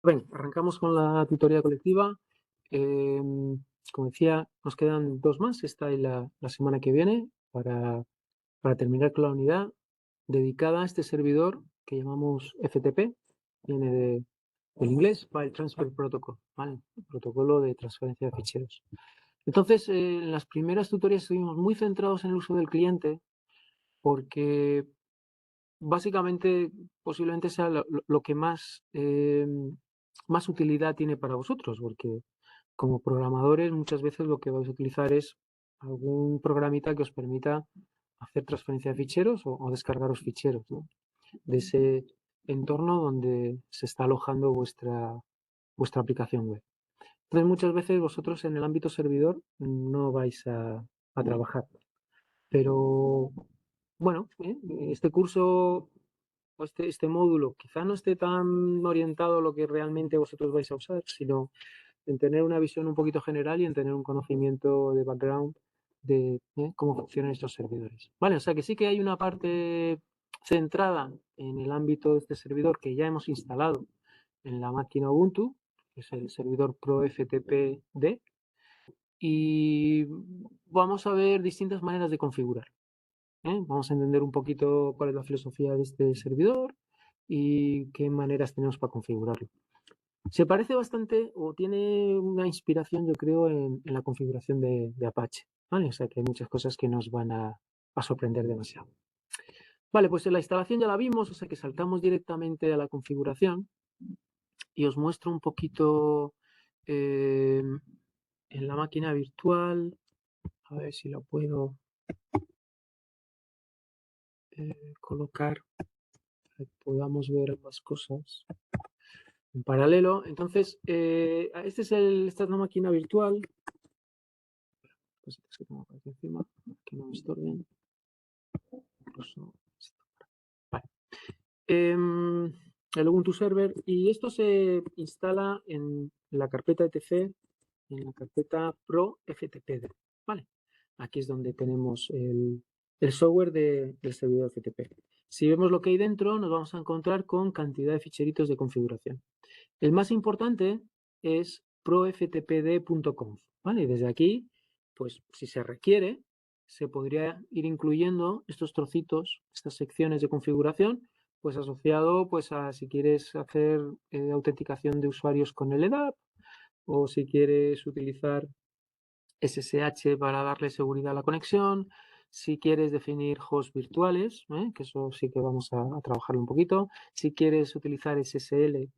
Bien, arrancamos con la tutoría colectiva. Como decía, nos quedan 2 más, esta y la semana que viene, para terminar con la unidad dedicada a este servidor que llamamos FTP, viene del inglés, File Transfer Protocol, ¿vale? El protocolo de transferencia de ficheros. Entonces, en las primeras tutorías estuvimos muy centrados en el uso del cliente, porque básicamente, posiblemente sea lo que más utilidad tiene para vosotros, porque como programadores muchas veces lo que vais a utilizar es algún programita que os permita hacer transferencia de ficheros o descargaros ficheros, ¿no? De ese entorno donde se está alojando vuestra aplicación web. Entonces muchas veces vosotros en el ámbito servidor no vais a trabajar, pero bueno, este curso o este módulo quizá no esté tan orientado a lo que realmente vosotros vais a usar, sino en tener una visión un poquito general y en tener un conocimiento de background de cómo funcionan estos servidores. Vale, o sea que sí que hay una parte centrada en el ámbito de este servidor que ya hemos instalado en la máquina Ubuntu, que es el servidor ProFTPD, y vamos a ver distintas maneras de configurar. Vamos a entender un poquito cuál es la filosofía de este servidor y qué maneras tenemos para configurarlo. Se parece bastante o tiene una inspiración, yo creo, en la configuración de Apache, ¿vale? O sea que hay muchas cosas que nos van a sorprender demasiado. Vale, pues en la instalación ya la vimos, o sea que saltamos directamente a la configuración y os muestro un poquito en la máquina virtual, a ver si lo puedo colocar, para que podamos ver ambas cosas en paralelo. Entonces, esta es la máquina virtual. Cositas que tengo por aquí encima, que no me estorben. Incluso vale. El Ubuntu Server, y esto se instala en la carpeta etc, en la carpeta ProFTPD, ¿vale? Aquí es donde tenemos el software del servidor FTP. Si vemos lo que hay dentro, nos vamos a encontrar con cantidad de ficheritos de configuración. El más importante es proftpd.conf, ¿vale? Y desde aquí, pues si se requiere, se podría ir incluyendo estos trocitos, estas secciones de configuración, pues asociado pues a si quieres hacer autenticación de usuarios con el EDAP o si quieres utilizar SSH para darle seguridad a la conexión, si quieres definir hosts virtuales, que eso sí que vamos a trabajarlo un poquito, si quieres utilizar SSL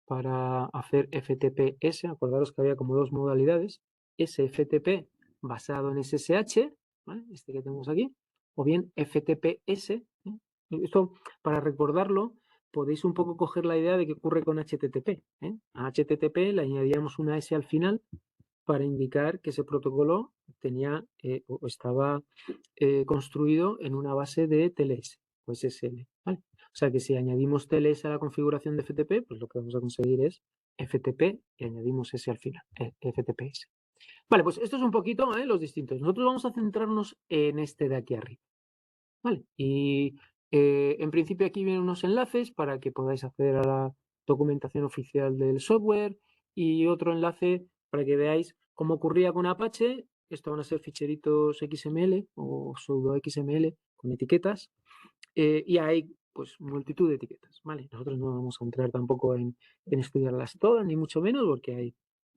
para hacer FTPS, acordaros que había como dos modalidades, SFTP basado en SSH, ¿vale? Este que tenemos aquí, o bien FTPS. Esto, para recordarlo, podéis un poco coger la idea de qué ocurre con HTTP. A HTTP le añadíamos una S al final para indicar que ese protocolo tenía o estaba construido en una base de TLS o SSL, ¿vale? O sea que si añadimos TLS a la configuración de FTP, pues lo que vamos a conseguir es FTP y añadimos S al final, FTPS. Vale, pues esto es un poquito los distintos. Nosotros vamos a centrarnos en este de aquí arriba, ¿vale? Y en principio aquí vienen unos enlaces para que podáis acceder a la documentación oficial del software y otro enlace para que veáis cómo ocurría con Apache. Esto van a ser ficheritos XML o pseudo XML con etiquetas y hay pues multitud de etiquetas, ¿vale? Nosotros no vamos a entrar tampoco en estudiarlas todas, ni mucho menos, porque hay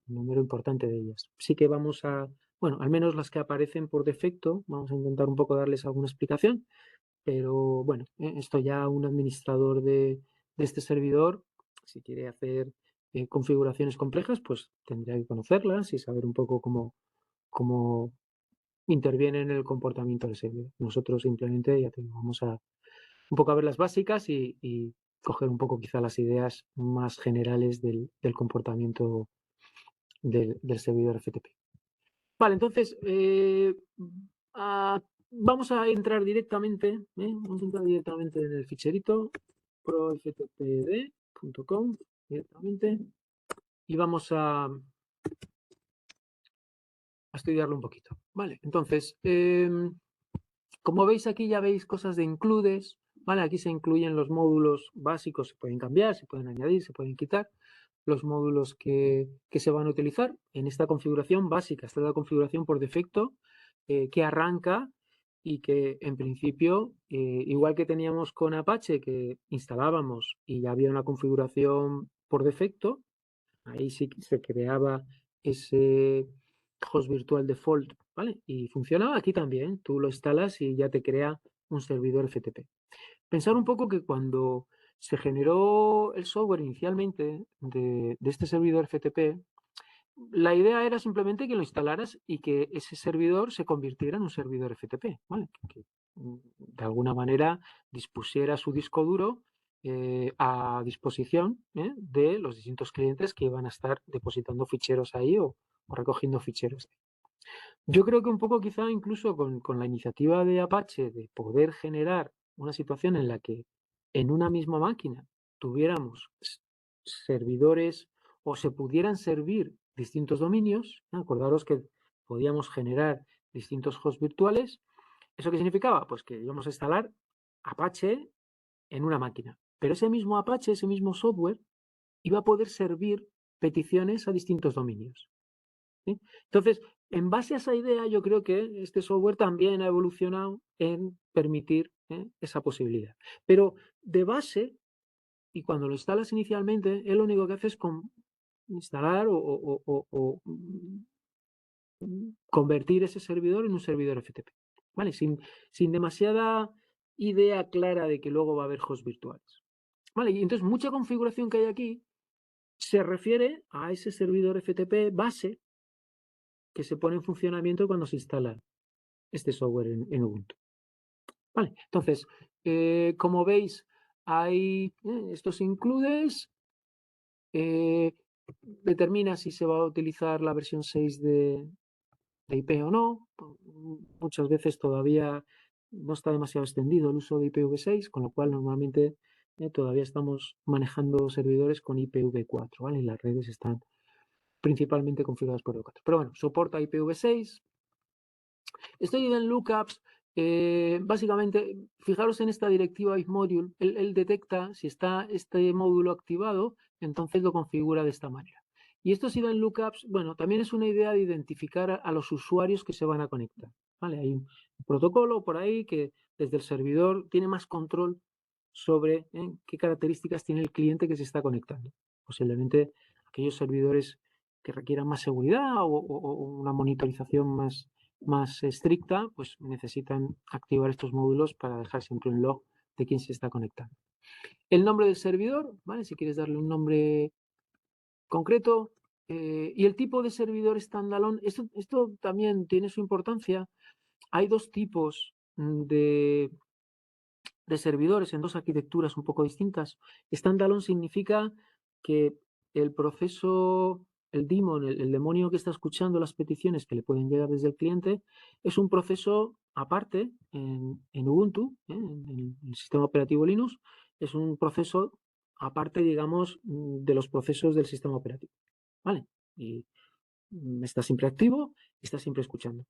un número importante de ellas. Sí que vamos a, bueno, al menos las que aparecen por defecto, vamos a intentar un poco darles alguna explicación, pero bueno, esto ya un administrador de este servidor, si quiere hacer configuraciones complejas, pues tendría que conocerlas y saber un poco cómo interviene en el comportamiento del servidor. Nosotros simplemente ya vamos a un poco a ver las básicas y coger un poco quizá las ideas más generales del comportamiento del servidor FTP. Vale, entonces vamos a entrar directamente, en el ficherito proftpd.com directamente y vamos a estudiarlo un poquito. Vale, entonces, como veis aquí ya veis cosas de includes, ¿vale? Aquí se incluyen los módulos básicos, se pueden cambiar, se pueden añadir, se pueden quitar. los módulos que se van a utilizar en esta configuración básica. Esta es la configuración por defecto que arranca y que en principio, igual que teníamos con Apache, que instalábamos y ya había una configuración por defecto, ahí sí que se creaba ese host virtual default, ¿vale? Y funcionaba aquí también. Tú lo instalas y ya te crea un servidor FTP. Pensar un poco que cuando se generó el software inicialmente de este servidor FTP, la idea era simplemente que lo instalaras y que ese servidor se convirtiera en un servidor FTP, ¿vale? Que de alguna manera dispusiera su disco duro a disposición de los distintos clientes que iban a estar depositando ficheros ahí o recogiendo ficheros. Yo creo que un poco quizá incluso con la iniciativa de Apache de poder generar una situación en la que en una misma máquina tuviéramos servidores o se pudieran servir distintos dominios, ¿no? Acordaros que podíamos generar distintos hosts virtuales. ¿Eso qué significaba? Pues que íbamos a instalar Apache en una máquina. Pero ese mismo Apache, ese mismo software, iba a poder servir peticiones a distintos dominios. ¿Sí? Entonces, en base a esa idea, yo creo que este software también ha evolucionado en permitir esa posibilidad. Pero de base, y cuando lo instalas inicialmente, él lo único que hace es instalar o convertir ese servidor en un servidor FTP, ¿vale? Sin demasiada idea clara de que luego va a haber hosts virtuales, ¿vale? Y entonces mucha configuración que hay aquí se refiere a ese servidor FTP base que se pone en funcionamiento cuando se instala este software en Ubuntu. Vale, entonces, como veis, hay estos includes, determina si se va a utilizar la versión 6 de IP o no. Muchas veces todavía no está demasiado extendido el uso de IPv6, con lo cual normalmente todavía estamos manejando servidores con IPv4, ¿vale? Y las redes están principalmente configuradas por IPv4. Pero bueno, soporta IPv6. Estoy en lookups. Básicamente, fijaros en esta directiva ifmodule, él detecta si está este módulo activado, entonces lo configura de esta manera. Y estos event lookups, bueno, también es una idea de identificar a los usuarios que se van a conectar. ¿Vale? Hay un protocolo por ahí que desde el servidor tiene más control sobre qué características tiene el cliente que se está conectando. Posiblemente aquellos servidores que requieran más seguridad o una monitorización más estricta, pues necesitan activar estos módulos para dejar siempre un log de quién se está conectando. El nombre del servidor, ¿vale? Si quieres darle un nombre concreto, y el tipo de servidor standalone, esto también tiene su importancia. Hay dos tipos de servidores en dos arquitecturas un poco distintas. Standalone significa que el proceso, el daemon, el demonio que está escuchando las peticiones que le pueden llegar desde el cliente, es un proceso aparte en Ubuntu, en el sistema operativo Linux, es un proceso aparte, digamos, de los procesos del sistema operativo. ¿Vale? Y está siempre activo y está siempre escuchando.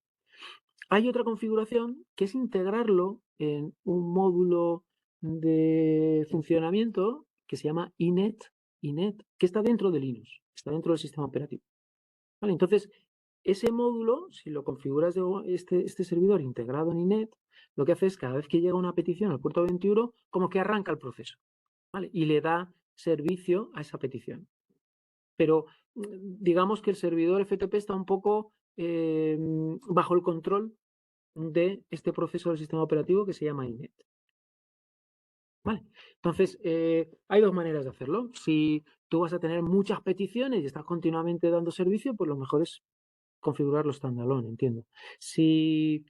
Hay otra configuración que es integrarlo en un módulo de funcionamiento que se llama inet, que está dentro de Linux, está dentro del sistema operativo. ¿Vale? Entonces, ese módulo, si lo configuras de este servidor integrado en inet, lo que hace es cada vez que llega una petición al puerto 21, como que arranca el proceso, ¿vale? Y le da servicio a esa petición. Pero digamos que el servidor FTP está un poco bajo el control de este proceso del sistema operativo que se llama inet. ¿Vale? Entonces, hay dos maneras de hacerlo. Si tú vas a tener muchas peticiones y estás continuamente dando servicio, pues lo mejor es configurarlo standalone, entiendo. Si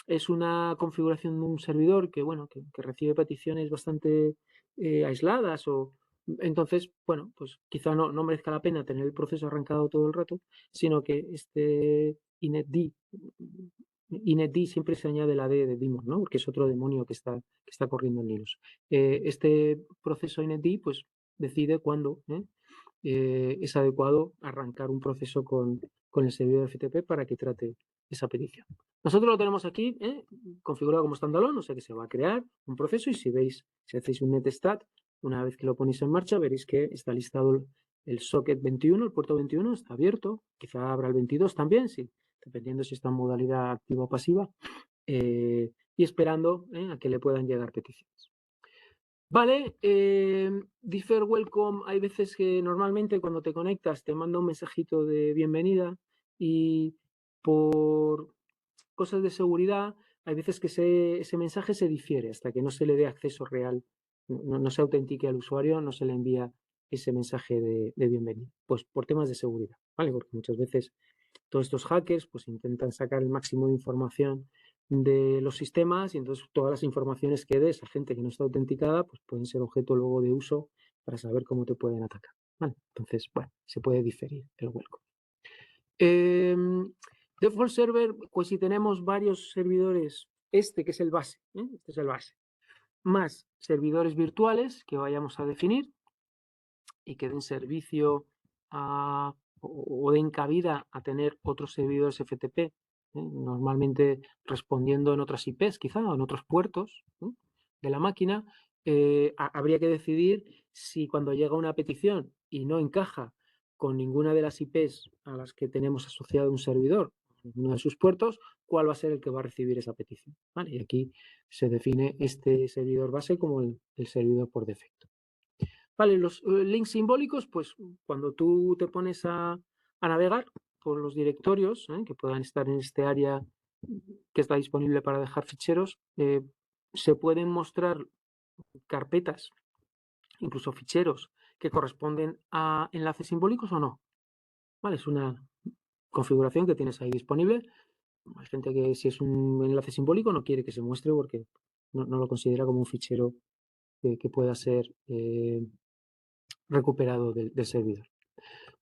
es una configuración de un servidor que, bueno, que recibe peticiones bastante aisladas o entonces, bueno, pues quizá no merezca la pena tener el proceso arrancado todo el rato, sino que este inetd siempre se añade la D de daemon, ¿no? Porque es otro demonio que está corriendo en Linux. Este proceso inetd, pues decide cuándo es adecuado arrancar un proceso con el servidor FTP para que trate esa petición. Nosotros lo tenemos aquí configurado como standalone, o sea que se va a crear un proceso y si hacéis un netstat, una vez que lo ponéis en marcha, veréis que está listado el socket 21, el puerto 21 está abierto, quizá abra el 22 también, sí, dependiendo si está en modalidad activa o pasiva, y esperando a que le puedan llegar peticiones. Vale, Differ Welcome, hay veces que normalmente cuando te conectas te manda un mensajito de bienvenida y por cosas de seguridad hay veces que ese mensaje se difiere hasta que no se le dé acceso real, no se autentique al usuario, no se le envía ese mensaje de bienvenida, pues por temas de seguridad, ¿vale? Porque muchas veces todos estos hackers pues intentan sacar el máximo de información de los sistemas y entonces todas las informaciones que des a gente que no está autenticada pues pueden ser objeto luego de uso para saber cómo te pueden atacar. ¿Vale? Entonces, bueno, se puede diferir el welcome. Default server, pues si tenemos varios servidores, este que es el base, este es el base, más servidores virtuales que vayamos a definir y que den servicio o den cabida a tener otros servidores FTP, normalmente respondiendo en otras IPs quizá o en otros puertos de la máquina, habría que decidir si cuando llega una petición y no encaja con ninguna de las IPs a las que tenemos asociado un servidor, uno de sus puertos, cuál va a ser el que va a recibir esa petición. ¿Vale? Y aquí se define este servidor base como el servidor por defecto. Vale, los links simbólicos, pues cuando tú te pones a navegar por los directorios que puedan estar en este área que está disponible para dejar ficheros, se pueden mostrar carpetas, incluso ficheros que corresponden a enlaces simbólicos o no. Vale, es una configuración que tienes ahí disponible. Hay gente que si es un enlace simbólico no quiere que se muestre porque no lo considera como un fichero que pueda ser recuperado del servidor.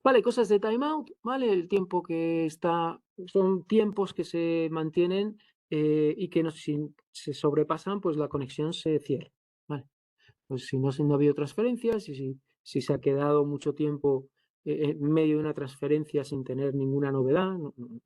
Vale, cosas de timeout, ¿vale? El tiempo que está, son tiempos que se mantienen y que si se sobrepasan, pues la conexión se cierra, ¿vale? Pues si no ha habido transferencias y si se ha quedado mucho tiempo en medio de una transferencia sin tener ninguna novedad,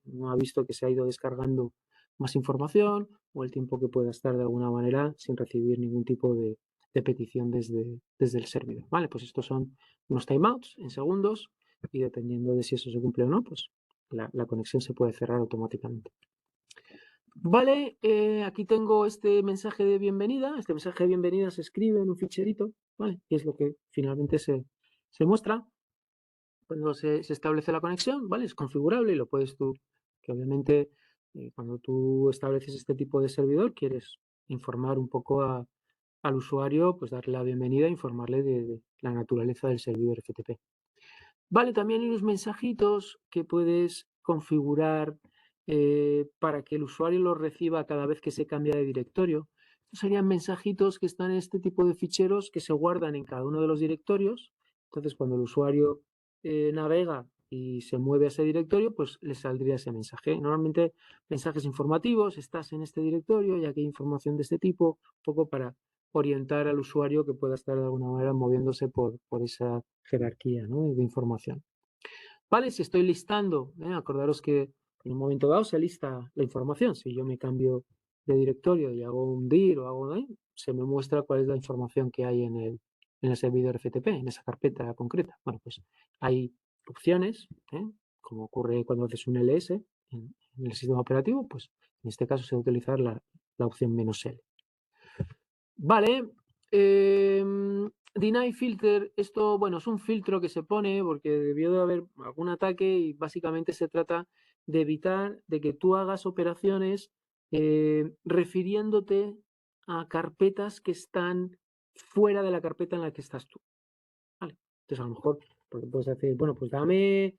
no ha visto que se ha ido descargando más información o el tiempo que pueda estar de alguna manera sin recibir ningún tipo de petición desde el servidor, ¿vale? Pues estos son unos timeouts en segundos y dependiendo de si eso se cumple o no, pues la conexión se puede cerrar automáticamente. Vale, aquí tengo este mensaje de bienvenida. Este mensaje de bienvenida se escribe en un ficherito, ¿vale? Y es lo que finalmente se muestra cuando se establece la conexión, ¿vale? Es configurable y lo puedes tú, que obviamente cuando tú estableces este tipo de servidor, quieres informar un poco al usuario, pues darle la bienvenida, informarle de la naturaleza del servidor FTP. Vale, también hay unos mensajitos que puedes configurar para que el usuario los reciba cada vez que se cambia de directorio. Estos serían mensajitos que están en este tipo de ficheros que se guardan en cada uno de los directorios. Entonces, cuando el usuario navega y se mueve a ese directorio, pues le saldría ese mensaje. Normalmente mensajes informativos, estás en este directorio y aquí hay información de este tipo, un poco para orientar al usuario que pueda estar de alguna manera moviéndose por esa jerarquía, ¿no?, de información. Vale, si estoy listando, acordaros que en un momento dado se lista la información. Si yo me cambio de directorio y hago un dir o hago se me muestra cuál es la información que hay en el servidor FTP, en esa carpeta concreta. Bueno, pues hay opciones, como ocurre cuando haces un ls en el sistema operativo, pues en este caso se va a utilizar la opción "-l". Vale, deny filter, esto, bueno, es un filtro que se pone porque debió de haber algún ataque y básicamente se trata de evitar de que tú hagas operaciones refiriéndote a carpetas que están fuera de la carpeta en la que estás tú. Vale. Entonces, a lo mejor puedes decir, bueno, pues dame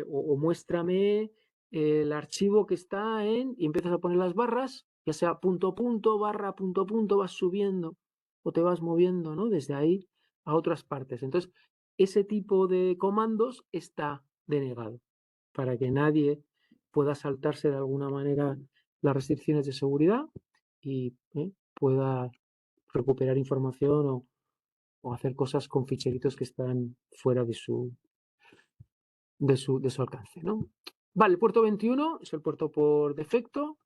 o muéstrame el archivo que está en, y empiezas a poner las barras, ya sea punto, punto, barra, punto, vas subiendo o te vas moviendo, ¿no?, desde ahí a otras partes. Entonces, ese tipo de comandos está denegado para que nadie pueda saltarse de alguna manera las restricciones de seguridad y pueda recuperar información o hacer cosas con ficheritos que están fuera de su alcance, ¿no? Vale, el puerto 21 es el puerto por defecto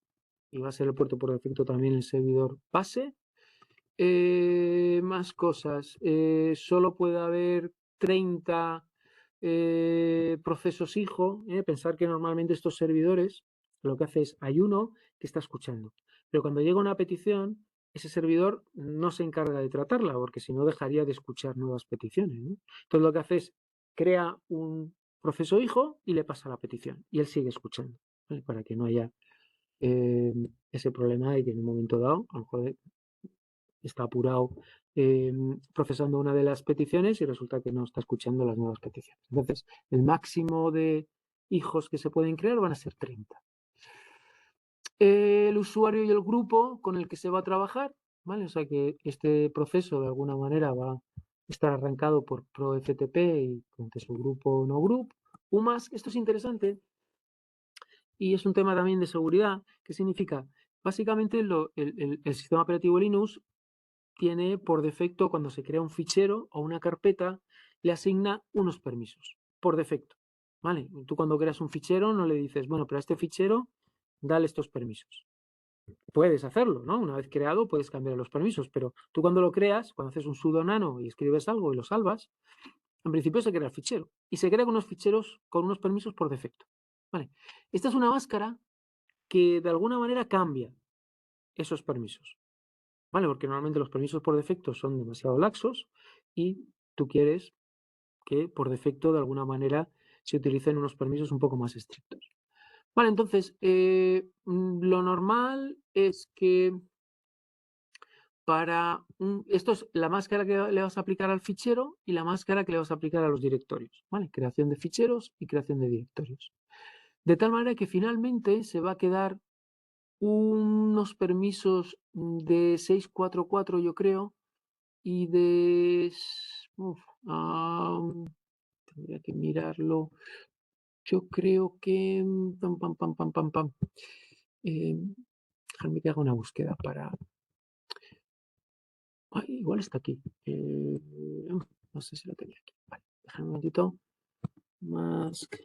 y va a ser el puerto por defecto también el servidor base. Más cosas. Solo puede haber 30 procesos hijo. Pensar que normalmente estos servidores lo que hace es hay uno que está escuchando, pero cuando llega una petición, ese servidor no se encarga de tratarla, porque si no dejaría de escuchar nuevas peticiones, ¿no? Entonces lo que hace es crea un proceso hijo y le pasa la petición y él sigue escuchando, ¿vale? Para que no haya ese problema de que en un momento dado a lo mejor está apurado procesando una de las peticiones y resulta que no está escuchando las nuevas peticiones. Entonces, el máximo de hijos que se pueden crear van a ser 30. El usuario y el grupo con el que se va a trabajar, ¿vale? O sea que este proceso de alguna manera va a estar arrancado por ProFTP y con su grupo no group. UMask, esto es interesante y es un tema también de seguridad. ¿Qué significa? Básicamente el sistema operativo Linux tiene por defecto, cuando se crea un fichero o una carpeta, le asigna unos permisos, por defecto, ¿vale? Tú cuando creas un fichero no le dices, bueno, pero a este fichero dale estos permisos. Puedes hacerlo, ¿no? Una vez creado puedes cambiar los permisos, pero tú cuando lo creas, cuando haces un sudo nano y escribes algo y lo salvas, en principio se crea el fichero y se crea con unos ficheros con unos permisos por defecto, ¿vale? Esta es una máscara que de alguna manera cambia esos permisos, ¿vale? Porque normalmente los permisos por defecto son demasiado laxos y tú quieres que por defecto de alguna manera se utilicen unos permisos un poco más estrictos. Vale, entonces lo normal es que esto es la máscara que le vas a aplicar al fichero y la máscara que le vas a aplicar a los directorios, ¿vale? Creación de ficheros y creación de directorios. De tal manera que finalmente se va a quedar unos permisos de 644, yo creo, y de... tendría que mirarlo. Yo creo que... déjame que haga una búsqueda para... Ay, igual está aquí. No sé si lo tenía aquí. Vale, déjame un momentito. Mask.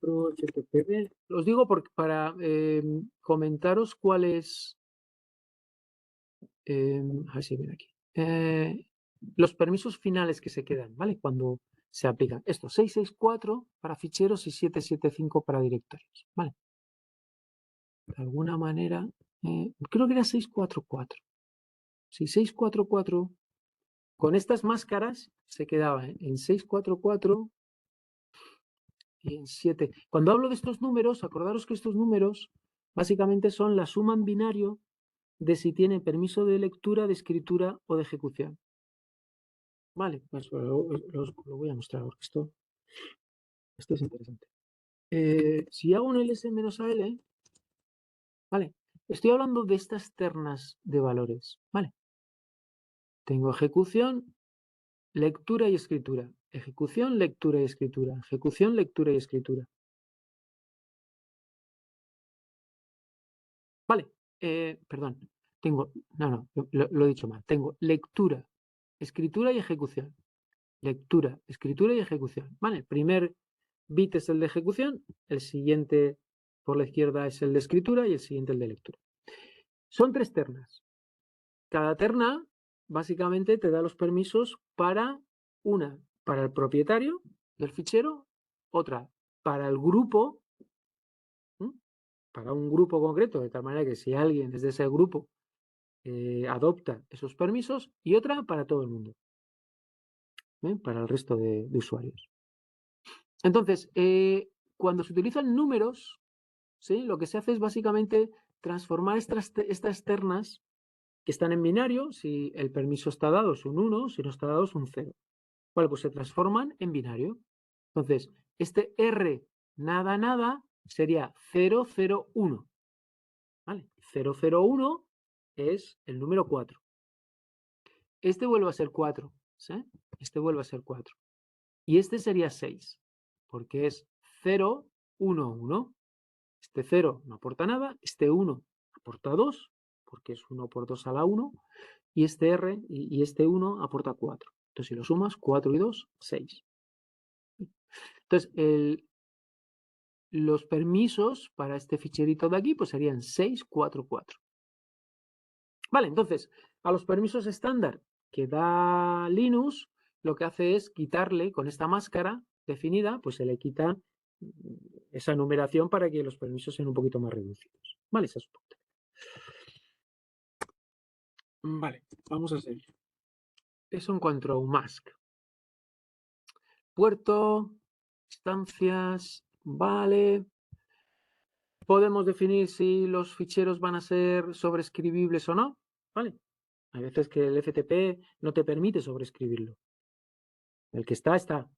ProFTP. Os digo para comentaros cuál es... a ver si viene aquí. Los permisos finales que se quedan, ¿vale? Cuando se aplican. Esto, 664 para ficheros y 775 para directorios, ¿vale? De alguna manera, creo que era 644. Sí, 644. Con estas máscaras se quedaba en 644 y en 7. Cuando hablo de estos números, acordaros que estos números básicamente son la suma en binario de si tiene permiso de lectura, de escritura o de ejecución. Vale, pues lo voy a mostrar porque esto es interesante. Si hago un ls-al, vale, estoy hablando de estas ternas de valores, vale. Tengo ejecución, lectura y escritura. Ejecución, lectura y escritura. Ejecución, lectura y escritura. Vale, perdón. Lo he dicho mal. Tengo lectura, escritura y ejecución. Lectura, escritura y ejecución. Vale, el primer bit es el de ejecución, el siguiente por la izquierda es el de escritura y el siguiente el de lectura. Son 3 ternas. Cada terna básicamente te da los permisos para una, para el propietario del fichero, otra para el grupo, para un grupo concreto, de tal manera que si alguien desde ese grupo adopta esos permisos, y otra para todo el mundo, para el resto de usuarios. Entonces, cuando se utilizan números, ¿sí? Lo que se hace es básicamente transformar estas ternas que están en binario. Si el permiso está dado es un 1, si no está dado es un 0. Vale, pues se transforman en binario. Entonces, este R nada nada sería 001. ¿Vale? 001 es el número 4. Este vuelve a ser 4. ¿Sí? Este vuelve a ser 4. Y este sería 6, porque es 0, 1, 1. Este 0 no aporta nada, este 1 aporta 2, porque es 1 por 2 a la 1, y este R y este 1 aporta 4. Entonces, si lo sumas, 4 y 2, 6. Entonces, los permisos para este ficherito de aquí pues serían 644. Vale, entonces, a los permisos estándar que da Linux, lo que hace es quitarle con esta máscara definida, pues se le quita esa numeración para que los permisos sean un poquito más reducidos. Vale, esa es punto. Vale, vamos a seguir. Eso en cuanto a Unmask. Puerto, instancias, vale. Podemos definir si los ficheros van a ser sobreescribibles o no, ¿vale? Hay veces que el FTP no te permite sobreescribirlo. El que está, está.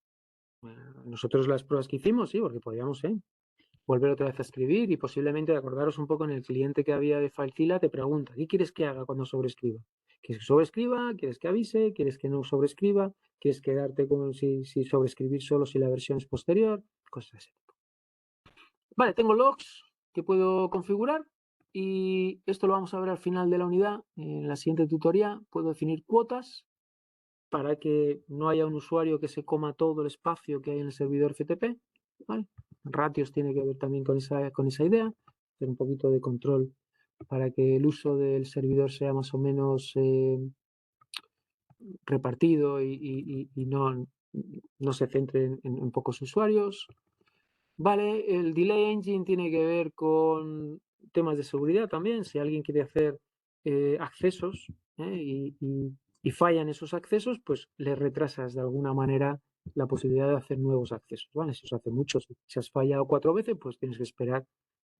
Nosotros las pruebas que hicimos, sí, porque podíamos volver otra vez a escribir y posiblemente, acordaros un poco, en el cliente que había de FileZilla te pregunta, ¿qué quieres que haga cuando sobreescriba? ¿Quieres que sobreescriba? ¿Quieres que avise? ¿Quieres que no sobreescriba? ¿Quieres quedarte con si sobreescribir solo si la versión es posterior? Cosas así. Vale, tengo logs que puedo configurar y esto lo vamos a ver al final de la unidad. En la siguiente tutoría puedo definir cuotas para que no haya un usuario que se coma todo el espacio que hay en el servidor FTP. ¿Vale? Ratios tiene que ver también con esa idea, hacer un poquito de control para que el uso del servidor sea más o menos repartido y no se centre en pocos usuarios. Vale, el Delay Engine tiene que ver con temas de seguridad también. Si alguien quiere hacer accesos y fallan esos accesos, pues le retrasas de alguna manera la posibilidad de hacer nuevos accesos. ¿Vale? Si os hace mucho, si has fallado 4 veces, pues tienes que esperar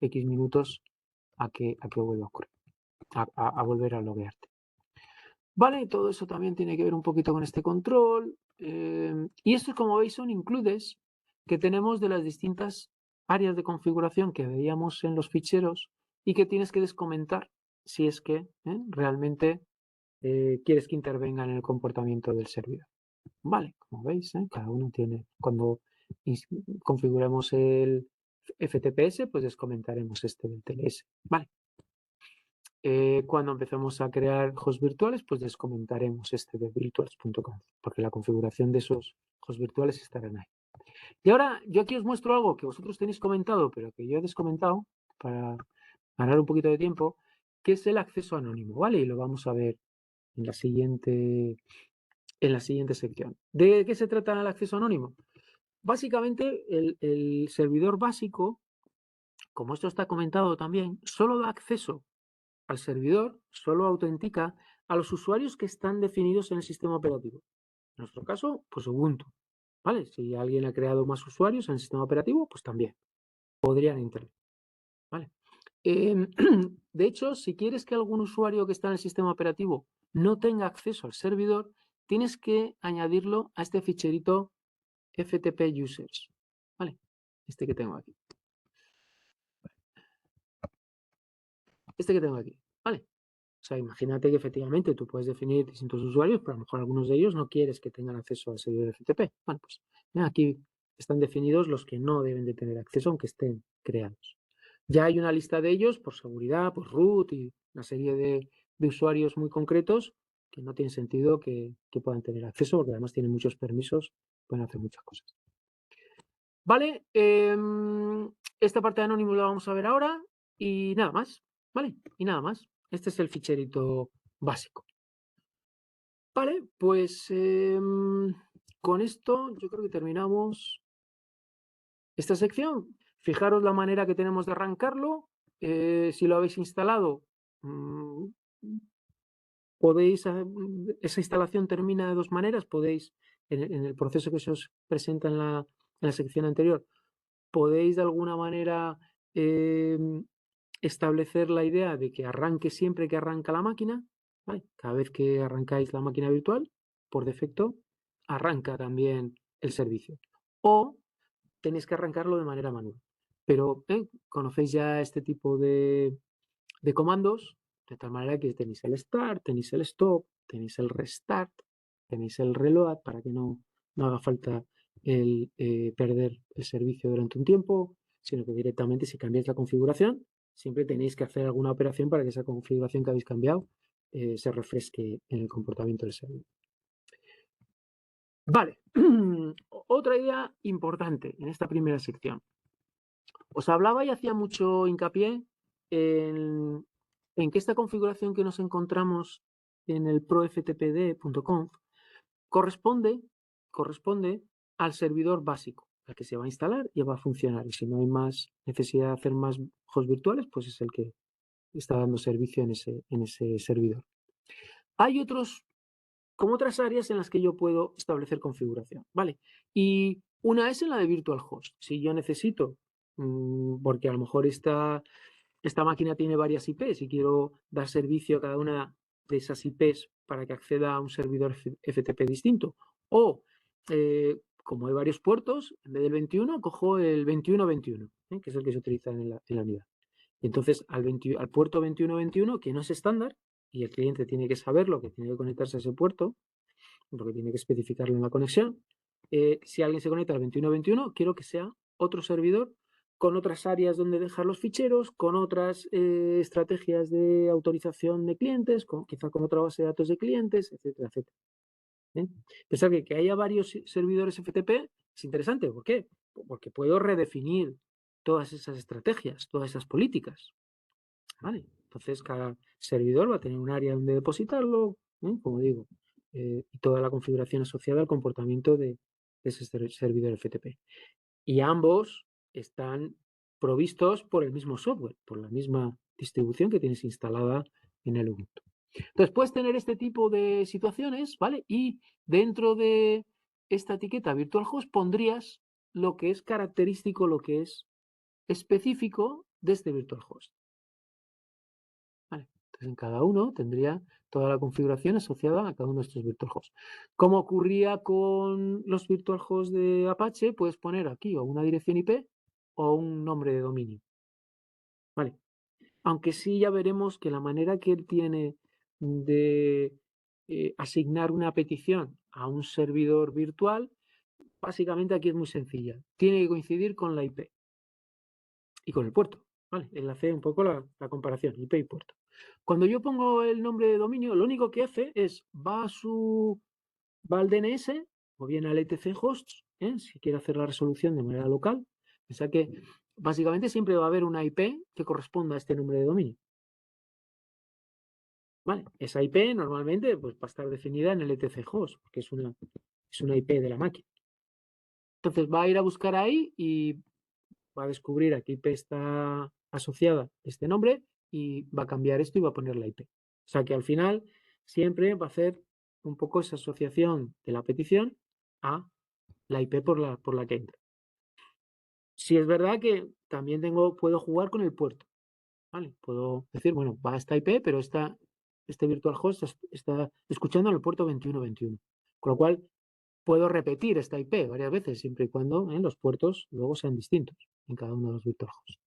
X minutos a que vuelva a ocurrir, a volver a loguearte. Vale, todo eso también tiene que ver un poquito con este control. Y estos, como veis, son includes que tenemos de las distintas áreas de configuración que veíamos en los ficheros y que tienes que descomentar si es que realmente quieres que intervenga en el comportamiento del servidor. Vale, como veis, cada uno tiene, cuando configuremos el FTPS, pues descomentaremos este del TLS. Vale. Cuando empecemos a crear hosts virtuales, pues descomentaremos este de virtuals.com, porque la configuración de esos hosts virtuales estarán ahí. Y ahora yo aquí os muestro algo que vosotros tenéis comentado, pero que yo he descomentado para ganar un poquito de tiempo, que es el acceso anónimo, ¿vale? Y lo vamos a ver en la siguiente sección. ¿De qué se trata el acceso anónimo? Básicamente, el servidor básico, como esto está comentado también, solo da acceso al servidor, solo autentica a los usuarios que están definidos en el sistema operativo. En nuestro caso, pues Ubuntu. ¿Vale? Si alguien ha creado más usuarios en el sistema operativo, pues también podrían entrar. ¿Vale? De hecho, si quieres que algún usuario que está en el sistema operativo no tenga acceso al servidor, tienes que añadirlo a este ficherito FTP users. ¿Vale? Este que tengo aquí. Este que tengo aquí. ¿Vale? O sea, imagínate que efectivamente tú puedes definir distintos usuarios, pero a lo mejor algunos de ellos no quieres que tengan acceso al servidor FTP. Bueno, pues aquí están definidos los que no deben de tener acceso aunque estén creados. Ya hay una lista de ellos por seguridad, por root y una serie de usuarios muy concretos que no tiene sentido que puedan tener acceso porque además tienen muchos permisos, pueden hacer muchas cosas. Vale, esta parte de anónimo la vamos a ver ahora y nada más, ¿vale? Y nada más. Este es el ficherito básico. Vale, pues con esto yo creo que terminamos esta sección. Fijaros la manera que tenemos de arrancarlo. Si lo habéis instalado, podéis, esa instalación termina de dos maneras. Podéis, en el proceso que se os presenta en la sección anterior, podéis de alguna manera establecer la idea de que arranque siempre que arranca la máquina. ¿Vale? Cada vez que arrancáis la máquina virtual, por defecto, arranca también el servicio. O tenéis que arrancarlo de manera manual. Pero conocéis ya este tipo de comandos, de tal manera que tenéis el start, tenéis el stop, tenéis el restart, tenéis el reload para que no haga falta el perder el servicio durante un tiempo, sino que directamente si cambiáis la configuración, siempre tenéis que hacer alguna operación para que esa configuración que habéis cambiado se refresque en el comportamiento del servidor. Vale, otra idea importante en esta primera sección. Os hablaba y hacía mucho hincapié en que esta configuración que nos encontramos en el proftpd.conf corresponde al servidor básico, al que se va a instalar y va a funcionar. Y si no hay más necesidad de hacer más hosts virtuales, pues es el que está dando servicio en ese servidor. Hay como otras áreas en las que yo puedo establecer configuración, ¿vale? Y una es en la de virtual host. Si yo necesito, porque a lo mejor esta máquina tiene varias IPs y quiero dar servicio a cada una de esas IPs para que acceda a un servidor FTP distinto. O, como hay varios puertos, en vez del 21, cojo el 2121, que es el que se utiliza en la unidad. Y entonces, al puerto 2121, que no es estándar, y el cliente tiene que saberlo, que tiene que conectarse a ese puerto, porque tiene que especificarlo en la conexión. Si alguien se conecta al 2121, quiero que sea otro servidor con otras áreas donde dejar los ficheros, con otras estrategias de autorización de clientes, quizá con otra base de datos de clientes, etcétera, etcétera. Pensar que haya varios servidores FTP es interesante. ¿Por qué? Porque puedo redefinir todas esas estrategias, todas esas políticas. ¿Vale? Entonces, cada servidor va a tener un área donde depositarlo, como digo, y toda la configuración asociada al comportamiento de ese servidor FTP. Y ambos están provistos por el mismo software, por la misma distribución que tienes instalada en el Ubuntu. Entonces, puedes tener este tipo de situaciones, ¿vale? Y dentro de esta etiqueta virtual host pondrías lo que es característico, lo que es específico de este virtual host. ¿Vale? Entonces, en cada uno tendría toda la configuración asociada a cada uno de estos virtual hosts. Como ocurría con los virtual hosts de Apache, puedes poner aquí o una dirección IP o un nombre de dominio. ¿Vale? Aunque sí ya veremos que la manera que él tiene de asignar una petición a un servidor virtual, básicamente aquí es muy sencilla. Tiene que coincidir con la IP y con el puerto. ¿Vale? Él hace un poco la comparación, IP y puerto. Cuando yo pongo el nombre de dominio, lo único que hace es va al DNS o bien al etc hosts, si quiere hacer la resolución de manera local. O sea que básicamente siempre va a haber una IP que corresponda a este nombre de dominio. ¿Vale? Esa IP normalmente pues, va a estar definida en el etc host, porque es una IP de la máquina. Entonces va a ir a buscar ahí y va a descubrir a qué IP está asociada este nombre y va a cambiar esto y va a poner la IP. O sea que al final siempre va a hacer un poco esa asociación de la petición a la IP por la que entra. Si es verdad que también puedo jugar con el puerto. ¿Vale? Puedo decir, bueno, va a esta IP, pero este virtual host está escuchando en el puerto 2121. Con lo cual, puedo repetir esta IP varias veces, siempre y cuando los puertos luego sean distintos en cada uno de los virtual hosts.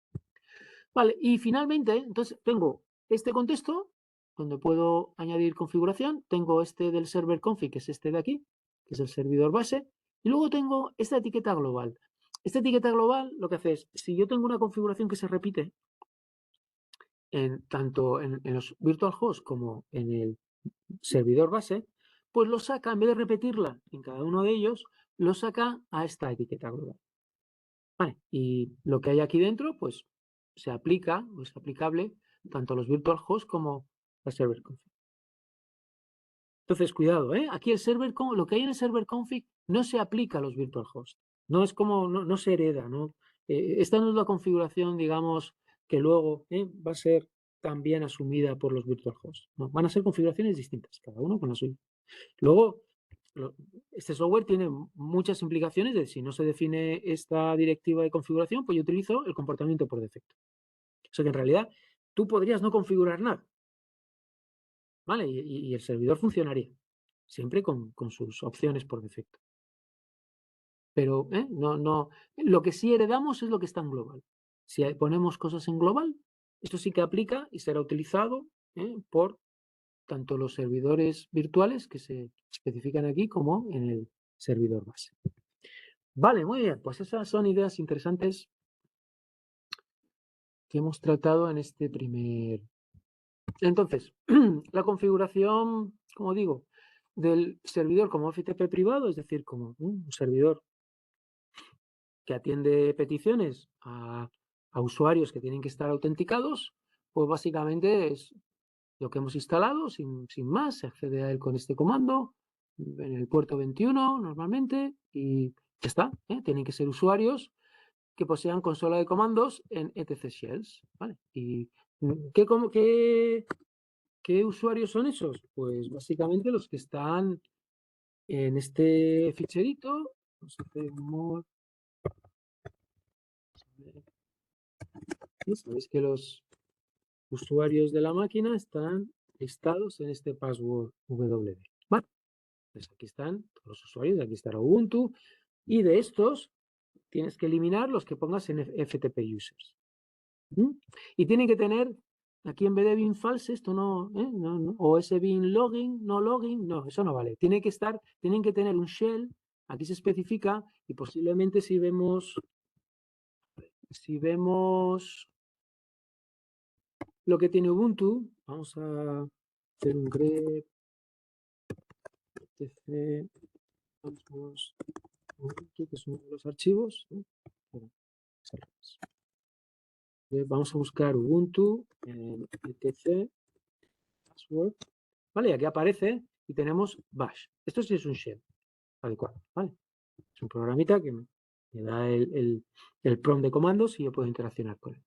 Vale, y finalmente, entonces tengo este contexto donde puedo añadir configuración, tengo este del server config, que es este de aquí, que es el servidor base, y luego tengo esta etiqueta global. Esta etiqueta global lo que hace es, si yo tengo una configuración que se repite tanto en los virtual hosts como en el servidor base, pues lo saca, en vez de repetirla en cada uno de ellos, lo saca a esta etiqueta global. Vale, y lo que hay aquí dentro, pues se aplica o es aplicable tanto a los virtual hosts como al server config. Entonces, cuidado, aquí lo que hay en el server config no se aplica a los virtual hosts. No es como, no se hereda, ¿no? Esta no es la configuración, digamos, que luego va a ser también asumida por los virtual hosts. No, van a ser configuraciones distintas, cada uno con la suya. Luego, este software tiene muchas implicaciones de si no se define esta directiva de configuración, pues yo utilizo el comportamiento por defecto. O sea que en realidad tú podrías no configurar nada, ¿vale? Y el servidor funcionaría, siempre con sus opciones por defecto. Pero no, lo que sí heredamos es lo que está en global. Si ponemos cosas en global, esto sí que aplica y será utilizado por tanto los servidores virtuales que se especifican aquí como en el servidor base. Vale, muy bien, pues esas son ideas interesantes que hemos tratado en este primer. Entonces, la configuración, como digo, del servidor como FTP privado, es decir, como un servidor que atiende peticiones a usuarios que tienen que estar autenticados, pues básicamente es lo que hemos instalado, sin más, se accede a él con este comando, en el puerto 21 normalmente, y ya está. Tienen que ser usuarios que posean consola de comandos en etc shells, ¿vale? ¿Y qué usuarios son esos? Pues básicamente los que están en este ficherito. Vamos a hacer more. ¿Sí? Sabéis que los usuarios de la máquina están listados en este password W. Vale, pues aquí están todos los usuarios, aquí está Ubuntu, y de estos tienes que eliminar los que pongas en FTP users. Y tienen que tener, aquí en vez de bin false, esto no, o ese bin login, no, eso no vale. Tienen que tener un shell, aquí se especifica, y posiblemente si vemos lo que tiene Ubuntu, vamos a hacer un grep etc, Ubuntu, que es uno de los archivos. Vamos a buscar Ubuntu en etc password, ¿vale? Y aquí aparece y tenemos bash. Esto sí es un shell adecuado, ¿vale? Es un programita que me da el prompt de comandos y yo puedo interaccionar con él.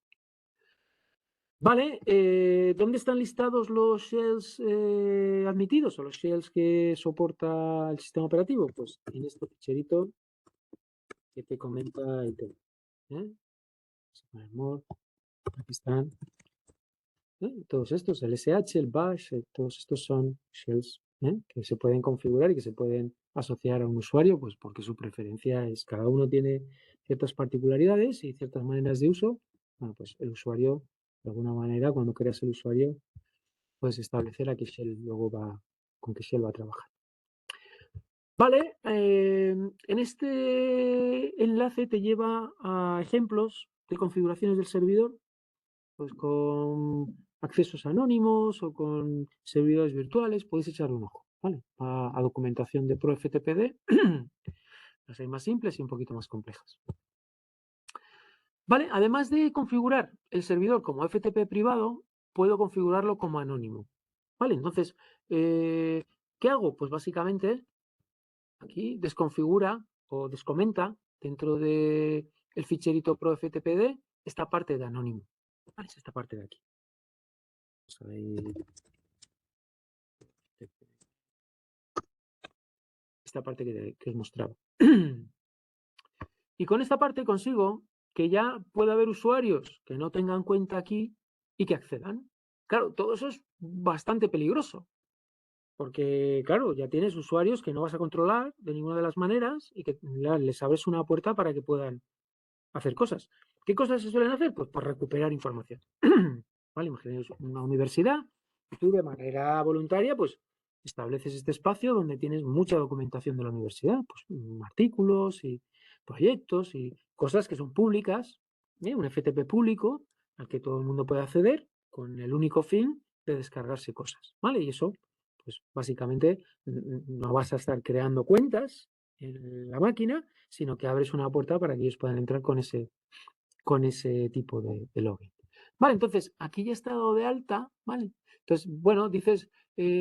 Vale, ¿dónde están listados los shells admitidos o los shells que soporta el sistema operativo? Pues en este ficherito que te comenta el tema. Aquí están todos estos, el SH, el bash, todos estos son shells que se pueden configurar y que se pueden asociar a un usuario, pues porque su preferencia es, cada uno tiene ciertas particularidades y ciertas maneras de uso. Bueno, pues el usuario, de alguna manera, cuando creas el usuario, puedes establecer a qué shell luego con qué shell va a trabajar. Vale, en este enlace te lleva a ejemplos de configuraciones del servidor, pues con accesos anónimos o con servidores virtuales, podéis echarle un ojo, ¿vale? A documentación de ProFTPD, las hay más simples y un poquito más complejas. Vale, además de configurar el servidor como FTP privado, puedo configurarlo como anónimo. Vale, entonces, ¿qué hago? Pues básicamente aquí desconfigura o descomenta dentro del ficherito ProFTPD esta parte de anónimo. Vale, es esta parte de aquí. Vamos a ver. Esta parte que os mostraba. Y con esta parte consigo que ya pueda haber usuarios que no tengan cuenta aquí y que accedan. Claro, todo eso es bastante peligroso, porque claro, ya tienes usuarios que no vas a controlar de ninguna de las maneras y que les abres una puerta para que puedan hacer cosas. ¿Qué cosas se suelen hacer? Pues por recuperar información. ¿Vale? Imaginaos una universidad y tú de manera voluntaria pues estableces este espacio donde tienes mucha documentación de la universidad, pues artículos y proyectos y cosas que son públicas, un FTP público al que todo el mundo puede acceder con el único fin de descargarse cosas, ¿vale? Y eso, pues básicamente no vas a estar creando cuentas en la máquina, sino que abres una puerta para que ellos puedan entrar con ese tipo de login. Vale, entonces aquí ya está dado de alta, ¿vale? Entonces, bueno, dices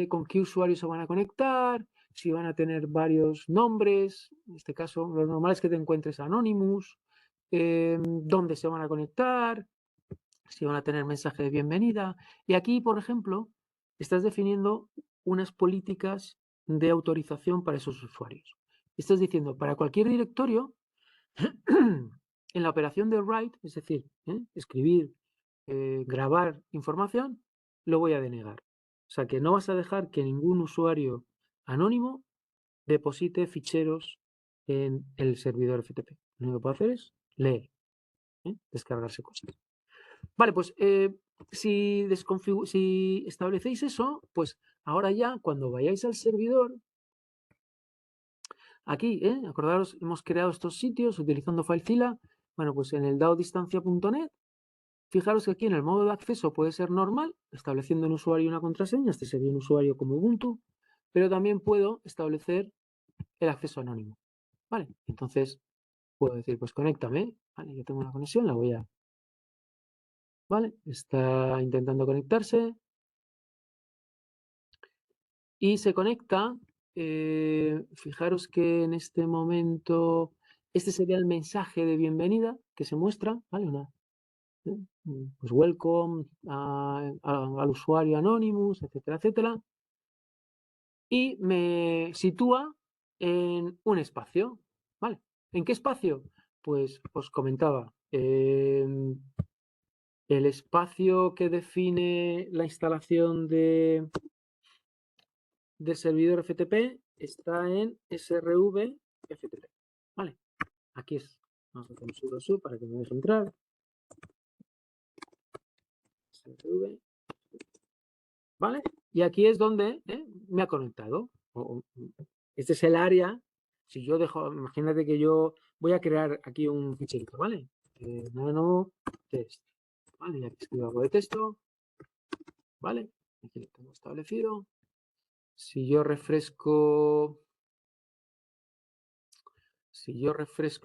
con qué usuarios se van a conectar, si van a tener varios nombres, en este caso lo normal es que te encuentres Anonymous, dónde se van a conectar, si van a tener mensaje de bienvenida. Y aquí, por ejemplo, estás definiendo unas políticas de autorización para esos usuarios. Estás diciendo, para cualquier directorio, en la operación de write, es decir, escribir, grabar información, lo voy a denegar. O sea que no vas a dejar que ningún usuario anónimo deposite ficheros en el servidor FTP. Lo único que puedo hacer es leer, descargarse cosas. Vale, pues si establecéis eso, pues ahora ya cuando vayáis al servidor, aquí, acordaros, hemos creado estos sitios utilizando FileZilla. Bueno, pues en el daodistancia.net, fijaros que aquí en el modo de acceso puede ser normal, estableciendo un usuario y una contraseña. Este sería un usuario como Ubuntu, pero también puedo establecer el acceso anónimo. Vale, entonces puedo decir, pues conéctame. Vale, yo tengo una conexión, la voy a. Vale, está intentando conectarse. y se conecta. Fijaros que en este momento este sería el mensaje de bienvenida que se muestra, ¿vale? Pues welcome al usuario Anonymous, etcétera, etcétera, y me sitúa en un espacio, ¿vale? ¿En qué espacio? Pues os comentaba, el espacio que define la instalación del servidor FTP está en srv FTP, ¿vale? Aquí es, vamos a hacer un sudo para que me deje entrar, srv, ¿vale? Y aquí es donde me ha conectado. Este es el área. Si yo dejo, imagínate que yo voy a crear aquí un ficherito, ¿vale? Nano test, ¿vale? Y aquí escribo algo de texto, ¿vale? Aquí lo tengo establecido. Si yo refresco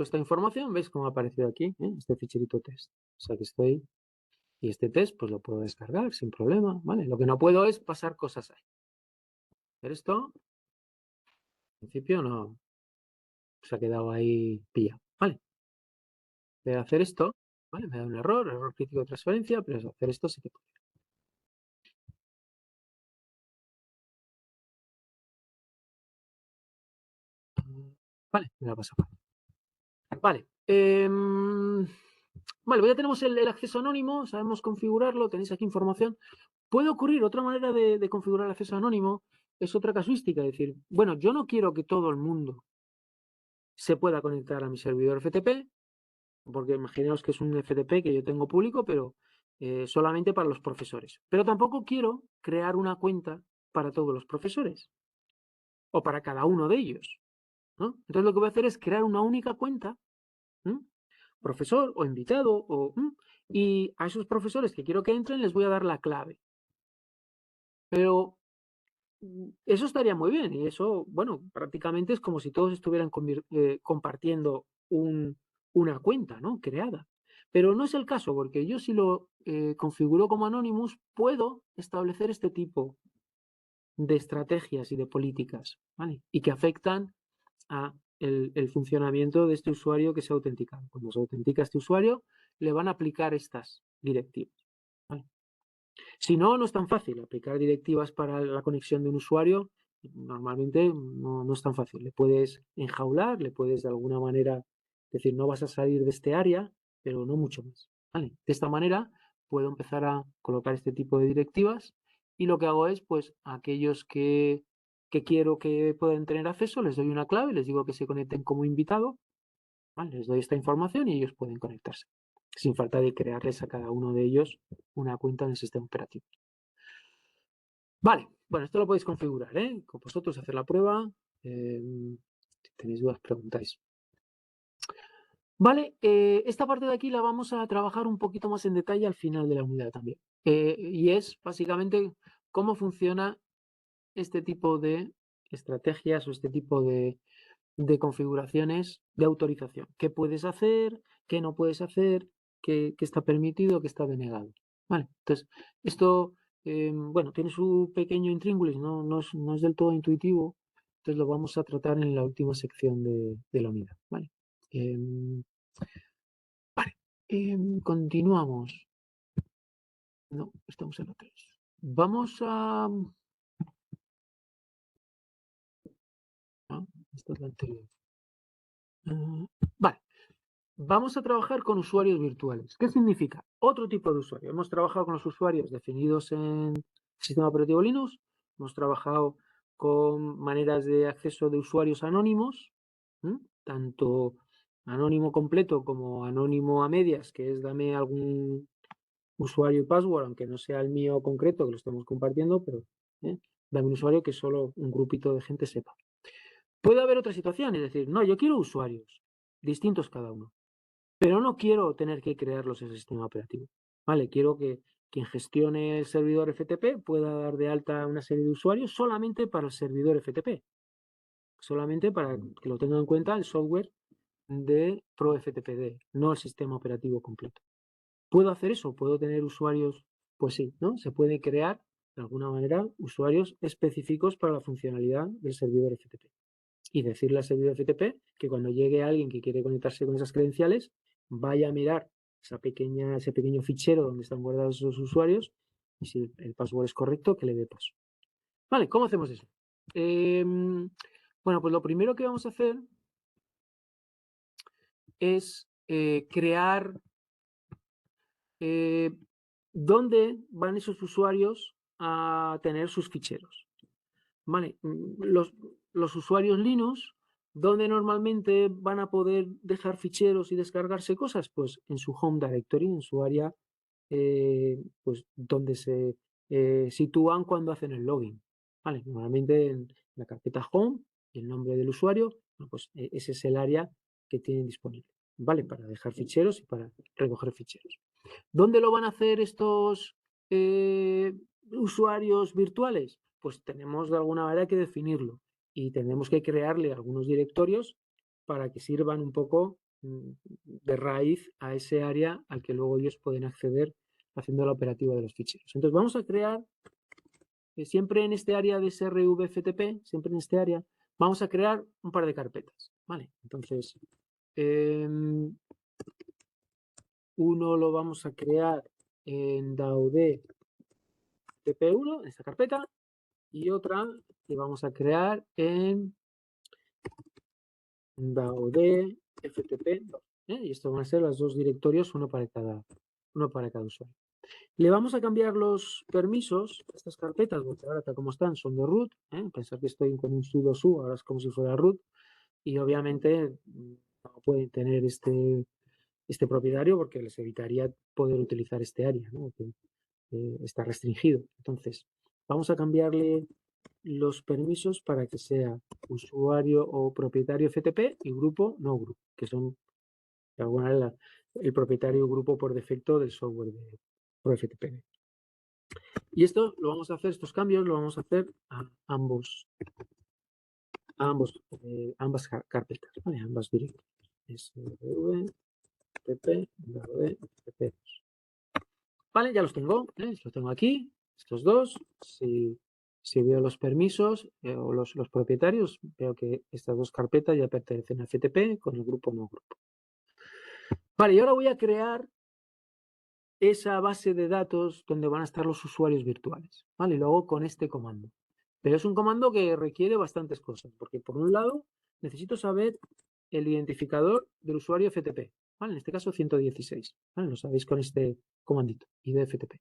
esta información, ¿veis cómo ha aparecido aquí? Este ficherito test. O sea que estoy. Y este test, pues lo puedo descargar sin problema, ¿vale? Lo que no puedo es pasar cosas ahí. Pero esto, en principio, no se ha quedado ahí pillado, ¿vale? De hacer esto, ¿vale? Me da un error crítico de transferencia, pero hacer esto sí que puede. Vale, me la pasa. Vale. Vale, pues ya tenemos el acceso anónimo, sabemos configurarlo, tenéis aquí información. Puede ocurrir otra manera de configurar el acceso anónimo, es otra casuística, es decir, bueno, yo no quiero que todo el mundo se pueda conectar a mi servidor FTP, porque imaginaos que es un FTP que yo tengo público, pero solamente para los profesores. Pero tampoco quiero crear una cuenta para todos los profesores o para cada uno de ellos, ¿no? Entonces lo que voy a hacer es crear una única cuenta, ¿m? Profesor o invitado, y a esos profesores que quiero que entren les voy a dar la clave. Pero eso estaría muy bien y eso, bueno, prácticamente es como si todos estuvieran compartiendo una cuenta, ¿no? Creada. Pero no es el caso, porque yo si lo configuro como Anonymous, puedo establecer este tipo de estrategias y de políticas, ¿vale? Y que afectan a el funcionamiento de este usuario que se ha autenticado. Cuando se autentica este usuario, le van a aplicar estas directivas, ¿vale? Si no, no es tan fácil. Aplicar directivas para la conexión de un usuario normalmente no es tan fácil. Le puedes enjaular, le puedes de alguna manera decir no vas a salir de este área, pero no mucho más, ¿vale? De esta manera puedo empezar a colocar este tipo de directivas y lo que hago es, pues, a aquellos que quiero que puedan tener acceso, les doy una clave, les digo que se conecten como invitado, ¿vale? Les doy esta información y ellos pueden conectarse, sin falta de crearles a cada uno de ellos una cuenta en el sistema operativo. Vale, bueno, esto lo podéis configurar, con vosotros hacer la prueba. Si tenéis dudas, preguntáis. Vale, esta parte de aquí la vamos a trabajar un poquito más en detalle al final de la unidad también. Y es básicamente cómo funciona este tipo de estrategias o este tipo de configuraciones de autorización. ¿Qué puedes hacer? ¿Qué no puedes hacer? ¿Qué está permitido? ¿Qué está denegado? Vale, entonces, esto, bueno, tiene su pequeño intríngulis, no es del todo intuitivo, entonces lo vamos a tratar en la última sección de la unidad. Vale, vale. Continuamos. No, estamos en la 3. Vamos a... Ah, esta es la anterior. Vale. Vamos a trabajar con usuarios virtuales. ¿Qué significa? Otro tipo de usuario. Hemos trabajado con los usuarios definidos en el sistema operativo Linux, hemos trabajado con maneras de acceso de usuarios anónimos, tanto anónimo completo como anónimo a medias, que es dame algún usuario y password, aunque no sea el mío concreto, que lo estamos compartiendo, pero dame un usuario que solo un grupito de gente sepa. Puede haber otra situación, es decir, no, yo quiero usuarios, distintos cada uno. Pero no quiero tener que crearlos en el sistema operativo. ¿Vale? Quiero que quien gestione el servidor FTP pueda dar de alta una serie de usuarios solamente para el servidor FTP. Solamente para que lo tenga en cuenta el software de ProFTPD, no el sistema operativo completo. ¿Puedo hacer eso? ¿Puedo tener usuarios? Pues sí, ¿no? Se puede crear de alguna manera, usuarios específicos para la funcionalidad del servidor FTP. Y decirle al servidor FTP que cuando llegue alguien que quiere conectarse con esas credenciales, vaya a mirar ese pequeño fichero donde están guardados esos usuarios y si el password es correcto, que le dé paso. Vale, ¿cómo hacemos eso? Bueno, pues lo primero que vamos a hacer es crear dónde van esos usuarios a tener sus ficheros. Vale, los usuarios Linux, ¿dónde normalmente van a poder dejar ficheros y descargarse cosas? Pues en su home directory, en su área, pues donde se sitúan cuando hacen el login. Vale, normalmente en la carpeta home, el nombre del usuario, bueno, pues ese es el área que tienen disponible. Vale, para dejar ficheros y para recoger ficheros. ¿Dónde lo van a hacer estos usuarios virtuales? Pues tenemos de alguna manera que definirlo y tenemos que crearle algunos directorios para que sirvan un poco de raíz a ese área al que luego ellos pueden acceder haciendo la operativa de los ficheros. Entonces vamos a crear, siempre en este área de srv-ftp, siempre en este área, vamos a crear un par de carpetas. ¿Vale? Entonces, uno lo vamos a crear en DAOD FTP1, en esta carpeta, y otra que vamos a crear en DAOD FTP2. Y estos van a ser los dos directorios, uno para cada usuario. Le vamos a cambiar los permisos a estas carpetas, porque ahora tal como están son de root. Pensar que estoy con un sudo su, ahora es como si fuera root. Y obviamente no pueden tener este propietario porque les evitaría poder utilizar este área, ¿no? Que está restringido. Entonces, vamos a cambiarle los permisos para que sea usuario o propietario FTP y grupo no grupo, que son de alguna manera el propietario grupo por defecto del software de ProFTP. Y esto lo vamos a hacer, estos cambios lo vamos a hacer a ambas carpetas, ¿vale? Ambas directorios. SV, FTP, FTP. Vale, ya los tengo, los tengo aquí, estos dos. Si veo los permisos o los propietarios, veo que estas dos carpetas ya pertenecen a FTP con el grupo no grupo. Vale, y ahora voy a crear esa base de datos donde van a estar los usuarios virtuales. Vale, y lo hago con este comando. Pero es un comando que requiere bastantes cosas, porque por un lado necesito saber el identificador del usuario FTP. Vale, en este caso 116. Vale, lo sabéis con este comandito, ID FTP.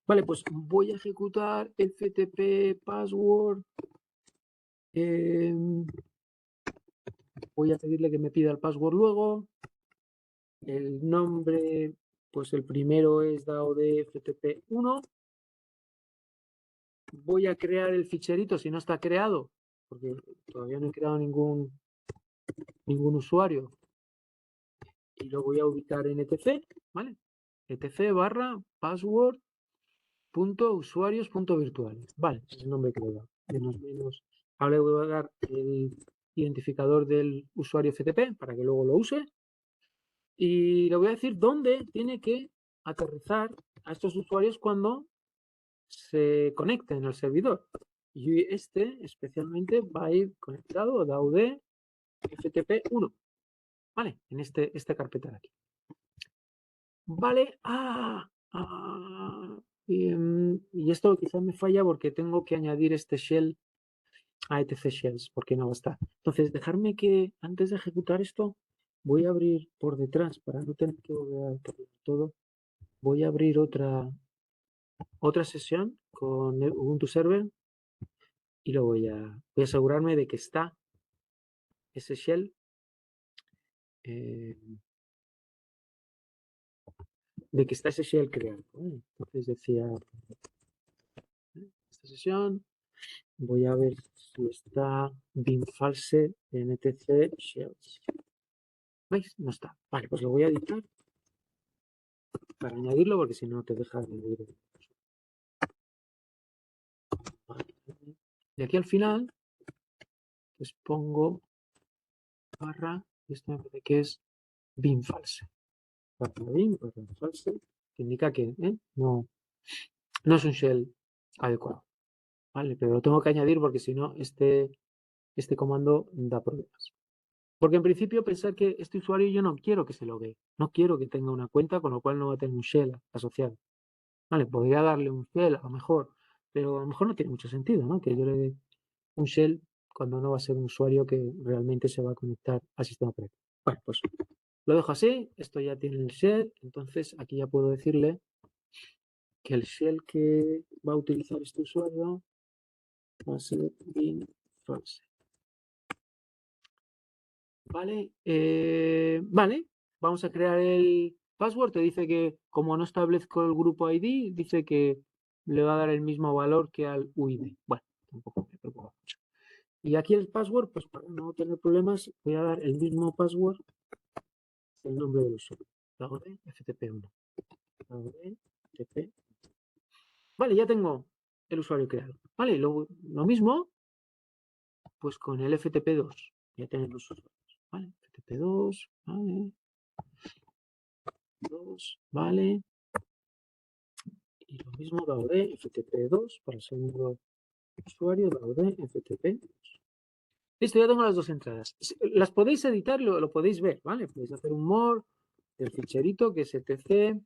Vale, pues voy a ejecutar el FTP password. Voy a pedirle que me pida el password luego. El nombre, pues el primero es DAOD FTP1. Voy a crear el ficherito si no está creado, porque todavía no he creado ningún usuario. Y lo voy a ubicar en etc, ¿vale? etc barra password punto usuarios punto virtuales. Vale, ese es el nombre que le he dado. Menos. Ahora le voy a dar el identificador del usuario FTP para que luego lo use. Y le voy a decir dónde tiene que aterrizar a estos usuarios cuando se conecten al servidor. Y este especialmente va a ir conectado a DAOD FTP1. ¿Vale? En esta carpeta de aquí. Vale. Y esto quizás me falla porque tengo que añadir este shell a etc shells, porque no va a estar. Entonces, dejarme que antes de ejecutar esto, voy a abrir por detrás para no tener que volver a todo. Voy a abrir otra sesión con Ubuntu Server y lo voy a asegurarme de que está ese shell. De que está ese shell creado. Entonces decía, esta sesión, voy a ver si está binfalse en etc shells. ¿Veis? No está. Vale, pues lo voy a editar para añadirlo porque si no te deja añadir. Vale. Y aquí al final les pongo barra, y esto me parece que es binfalse. Barra bin, barra false, que indica que no es un shell adecuado. ¿Vale? Pero lo tengo que añadir porque si no, este comando da problemas. Porque en principio pensar que este usuario yo no quiero que se logue, no quiero que tenga una cuenta, con lo cual no va a tener un shell asociado. Vale, podría darle un shell a lo mejor, pero a lo mejor no tiene mucho sentido, ¿no? Que yo le dé un shell cuando no va a ser un usuario que realmente se va a conectar al sistema operativo. Bueno, pues lo dejo así, esto ya tiene el shell, entonces aquí ya puedo decirle que el shell que va a utilizar este usuario va a ser bin false. Vale, vale, vamos a crear el password. Te dice que como no establezco el grupo ID, dice que le va a dar el mismo valor que al UID. Bueno, tampoco me preocupa mucho. Y aquí el password, pues para no tener problemas, voy a dar el mismo password, el nombre del usuario. Laude FTP1. Laude FTP. Vale, ya tengo el usuario creado. Vale, lo mismo, pues con el FTP2. Ya tenemos los usuarios. Vale, FTP2, vale. 2, vale. Y lo mismo Daude FTP2 para el segundo usuario, Daude FTP. Listo, ya tengo las dos entradas. Las podéis editar, lo podéis ver, ¿vale? Podéis hacer un more del ficherito que es etc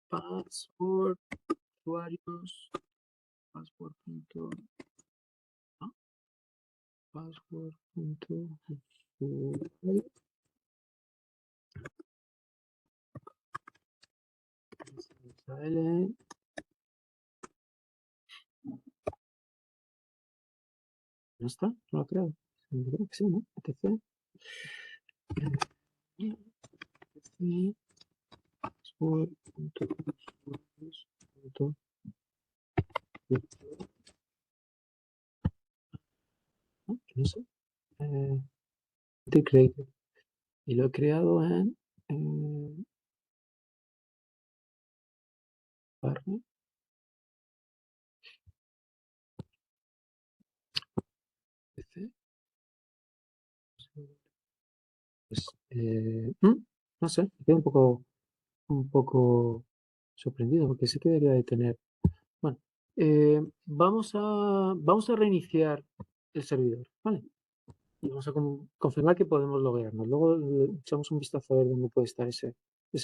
password usuarios password punto ¿no? Password punto usuario. ¿No está? No lo creo. Creo que sí, ¿no? etc password punto usuarios punto no sé. Created. Y lo he creado en partner. PC. Pues, no sé, me quedo un poco sorprendido porque sí que debería de tener. Bueno, vamos a reiniciar el servidor, ¿vale? Y vamos a confirmar que podemos loguearnos. Luego echamos un vistazo a ver dónde puede estar ese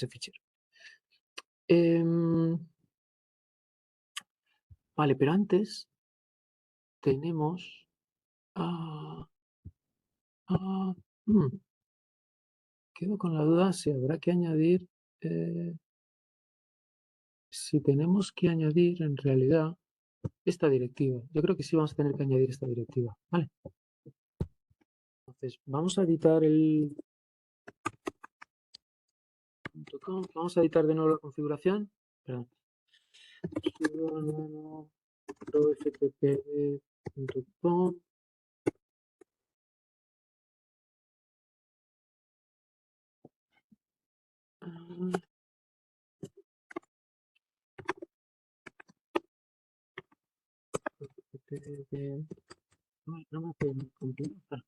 fichero. Vale, pero antes tenemos quedo con la duda si habrá que añadir, si tenemos que añadir en realidad esta directiva. Yo creo que sí vamos a tener que añadir esta directiva, ¿vale? Entonces, vamos a editar el .com, vamos a editar de nuevo la configuración. Perdón. ftp.com. No me hace compilar.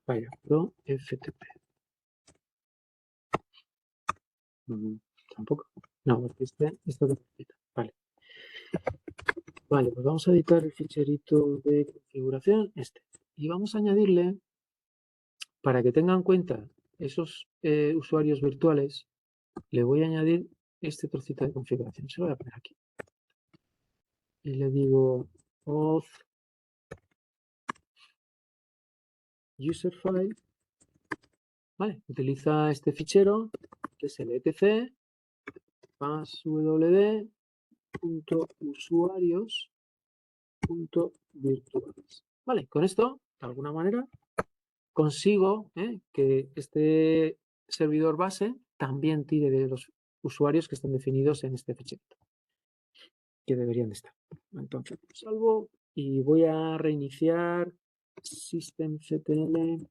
Vaya, pro FTP. Tampoco. No, porque esto necesita. Vale. Vale, pues vamos a editar el ficherito de configuración, este. Y vamos a añadirle, para que tengan en cuenta esos usuarios virtuales, le voy a añadir este trocito de configuración. Se lo voy a poner aquí. Y le digo auth user file. Vale, utiliza este fichero, que es el etc passwd.usuarios.virtuales. Vale, con esto, de alguna manera, consigo que este servidor base también tire de los usuarios que están definidos en este fichero, que deberían estar. Entonces, salvo y voy a reiniciar systemctl.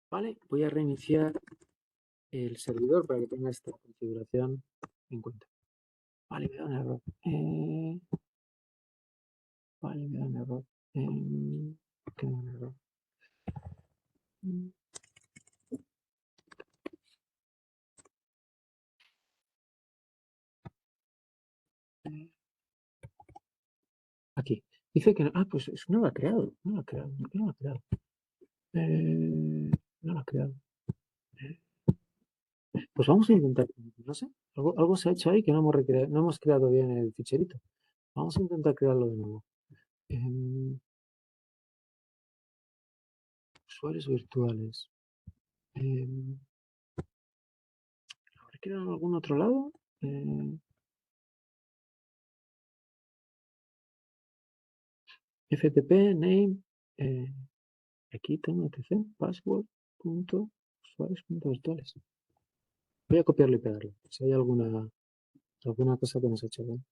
Vale, voy a reiniciar el servidor para que tenga esta configuración en cuenta. Vale, me da un error. Vale, me da un error. ¿Qué me da un error? Dice que no. Ah, pues es que no lo ha creado. No lo ha creado. ¿Por qué no lo ha creado? No lo ha creado. Pues vamos a intentar. No sé. Algo se ha hecho ahí que no no hemos creado bien el ficherito. Vamos a intentar crearlo de nuevo. Usuarios virtuales. ¿Habrá creado en algún otro lado? FTP, name. Aquí tengo etc. Password. Usuarios virtuales. Voy a copiarlo y pegarlo. Si hay alguna cosa que nos ha hecho bien.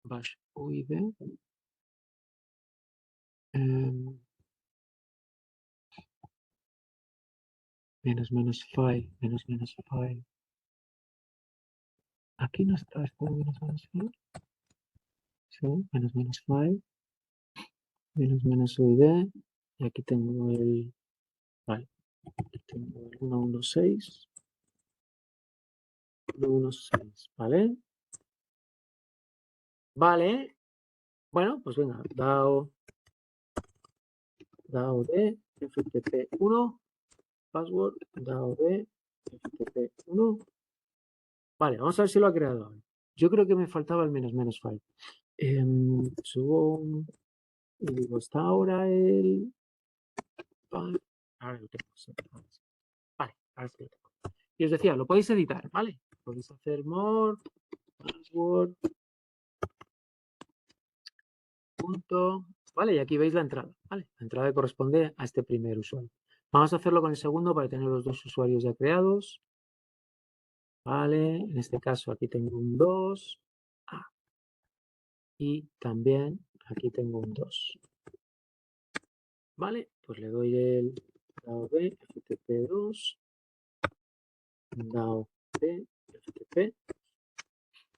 Bash uid menos file file. Aquí no está esto de file. Sí, file uid. Y aquí tengo el. Vale, aquí tengo el 116. 116, ¿vale? Vale. Bueno, pues venga, DAO de FTP1, password DAO de FTP1. Vale, vamos a ver si lo ha creado. Yo creo que me faltaba el menos file. Subo y digo, está ahora el. Vale, ahora lo tengo. Vale, ahora sí lo tengo. Y os decía, lo podéis editar, ¿vale? Podéis hacer more, password, punto, ¿vale? Y aquí veis la entrada, ¿vale? La entrada corresponde a este primer usuario. Vamos a hacerlo con el segundo para tener los dos usuarios ya creados. Vale, en este caso aquí tengo un 2. Y también aquí tengo un 2. Vale, pues le doy el DAO de FTP2, DAO de FTP.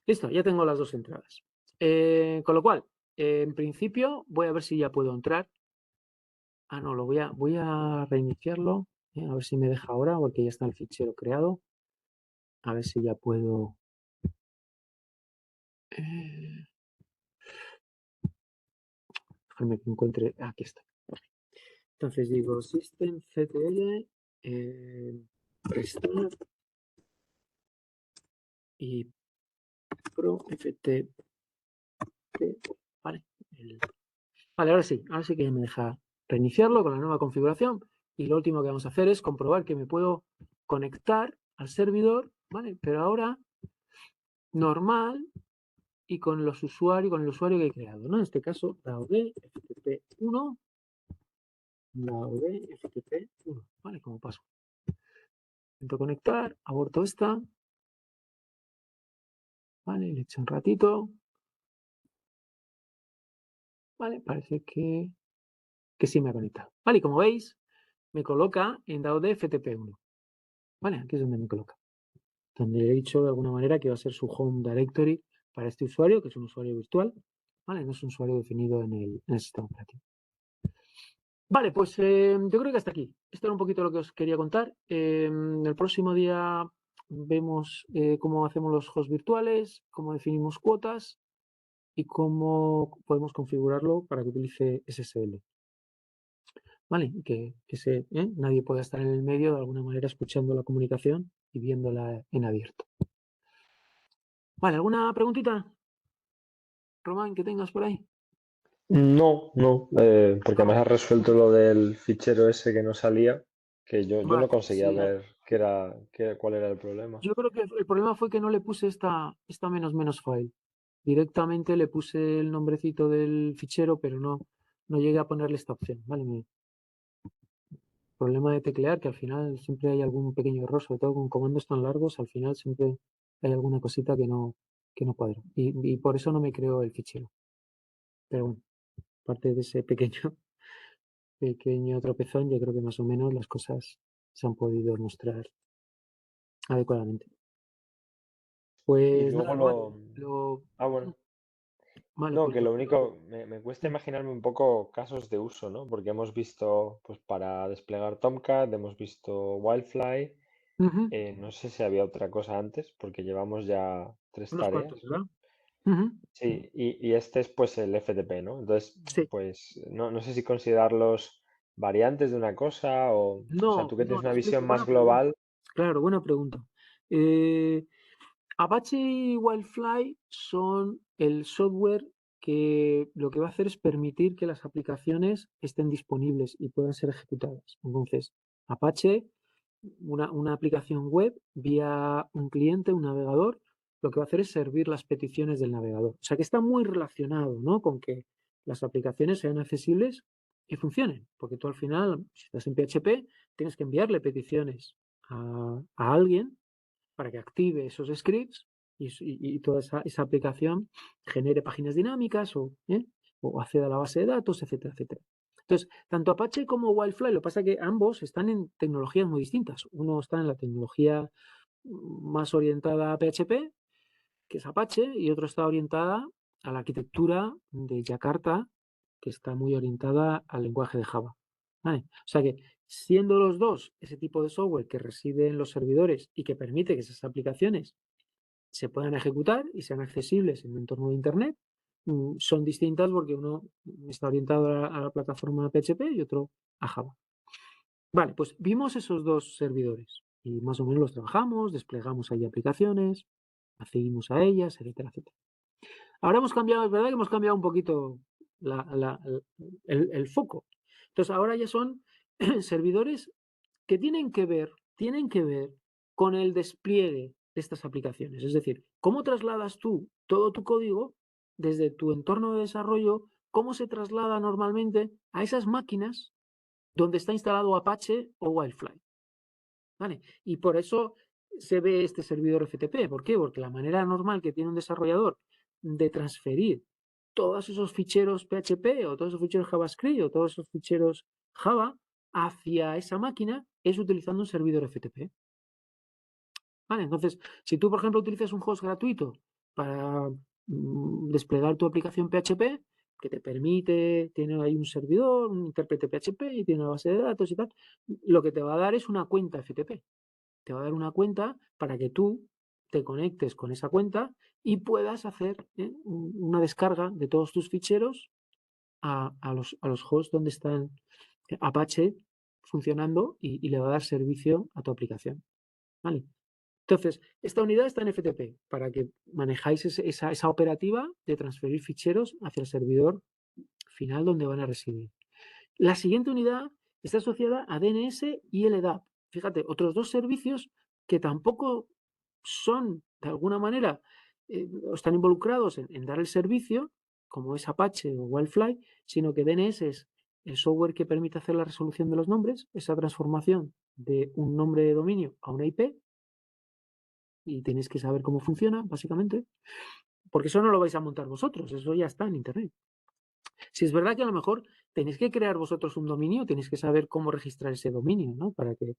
Listo, ya tengo las dos entradas. Con lo cual, en principio, voy a ver si ya puedo entrar. Ah, no, voy a reiniciarlo. A ver si me deja ahora, porque ya está el fichero creado. A ver si ya puedo. Déjame que encuentre. Aquí está. Entonces digo systemctl restart y proftp. Vale. Vale, ahora sí que ya me deja reiniciarlo con la nueva configuración. Y lo último que vamos a hacer es comprobar que me puedo conectar al servidor, ¿vale? Pero ahora normal y con el usuario que he creado, ¿no? En este caso, DAO de FTP1, DAO de FTP1, ¿vale? Como paso. Intento conectar, aborto esta, ¿vale? Le echo un ratito, ¿vale? Parece que sí me ha conectado. Vale, y como veis, me coloca en DAO de FTP1, ¿vale? Aquí es donde me coloca. Donde le he dicho de alguna manera que va a ser su home directory para este usuario, que es un usuario virtual, ¿vale? No es un usuario definido en el sistema operativo. Vale, pues yo creo que hasta aquí. Esto era un poquito lo que os quería contar. El próximo día vemos cómo hacemos los hosts virtuales, cómo definimos cuotas y cómo podemos configurarlo para que utilice SSL. Vale, que nadie pueda estar en el medio de alguna manera escuchando la comunicación y viéndola en abierto. Vale, ¿alguna preguntita, Román, que tengas por ahí? No, porque No. me has resuelto lo del fichero ese que no salía, que yo Vale, no conseguía sí. ver cuál era el problema. Yo creo que el problema fue que no le puse esta menos file. Directamente le puse el nombrecito del fichero, pero no llegué a ponerle esta opción. Vale, problema de teclear, que al final siempre hay algún pequeño error, sobre todo con comandos tan largos, al final siempre hay alguna cosita que no cuadra. Y por eso no me creo el fichero. Pero bueno, aparte de ese pequeño tropezón, yo creo que más o menos las cosas se han podido mostrar adecuadamente. Y Pues luego nada, Román, bueno. Vale, No, pues que lo único, me cuesta mm, imaginarme un poco casos de uso, ¿no? Porque hemos visto, pues para desplegar Tomcat, hemos visto Wildfly, ujú, no sé si había otra cosa antes, porque llevamos ya tres unos cuantos, tareas, ¿no? ¿verdad? Ujú, Sí, y este es pues el FTP, ¿no? Entonces, sí. pues no sé si considerarlos variantes de una cosa o sea, No, tú que no, tienes te una visión explico. más Buena pregunta. global, Claro, buena pregunta. Eh, Apache y Wildfly son el software que lo que va a hacer es permitir que las aplicaciones estén disponibles y puedan ser ejecutadas. Entonces, Apache, una aplicación web vía un cliente, un navegador, lo que va a hacer es servir las peticiones del navegador. O sea que está muy relacionado, ¿no? Con que las aplicaciones sean accesibles y funcionen. Porque tú al final, si estás en PHP, tienes que enviarle peticiones a alguien para que active esos scripts y toda esa aplicación genere páginas dinámicas o acceda a la base de datos, etcétera, etcétera. Entonces, tanto Apache como Wildfly, lo que pasa es que ambos están en tecnologías muy distintas. Uno está en la tecnología más orientada a PHP, que es Apache, y otro está orientada a la arquitectura de Jakarta, que está muy orientada al lenguaje de Java. ¿Vale? O sea que, siendo los dos ese tipo de software que reside en los servidores y que permite que esas aplicaciones se puedan ejecutar y sean accesibles en un entorno de Internet, son distintas porque uno está orientado a la plataforma PHP y otro a Java. Vale, pues vimos esos dos servidores y más o menos los trabajamos, desplegamos ahí aplicaciones, accedimos a ellas, etcétera, etcétera. Ahora hemos cambiado, es verdad que hemos cambiado un poquito el foco. Entonces ahora ya son servidores que tienen que ver con el despliegue de estas aplicaciones. Es decir, cómo trasladas tú todo tu código desde tu entorno de desarrollo, cómo se traslada normalmente a esas máquinas donde está instalado Apache o Wildfly. ¿Vale? Y por eso se ve este servidor FTP. ¿Por qué? Porque la manera normal que tiene un desarrollador de transferir todos esos ficheros PHP o todos esos ficheros JavaScript o todos esos ficheros Java hacia esa máquina es utilizando un servidor FTP. ¿Vale? Entonces, si tú, por ejemplo, utilizas un host gratuito para desplegar tu aplicación PHP, que te permite, tiene ahí un servidor, un intérprete PHP y tiene una base de datos y tal, lo que te va a dar es una cuenta FTP. Te va a dar una cuenta para que tú te conectes con esa cuenta y puedas hacer una descarga de todos tus ficheros a los hosts donde están Apache funcionando y le va a dar servicio a tu aplicación. ¿Vale? Entonces, esta unidad está en FTP para que manejáis esa operativa de transferir ficheros hacia el servidor final donde van a residir. La siguiente unidad está asociada a DNS y LDAP. Fíjate, otros dos servicios que tampoco son, de alguna manera, están involucrados en dar el servicio, como es Apache o Wildfly, sino que DNS es el software que permite hacer la resolución de los nombres, esa transformación de un nombre de dominio a una IP, y tenéis que saber cómo funciona, básicamente, porque eso no lo vais a montar vosotros, eso ya está en Internet. Si es verdad que a lo mejor tenéis que crear vosotros un dominio, tenéis que saber cómo registrar ese dominio, ¿no? Para que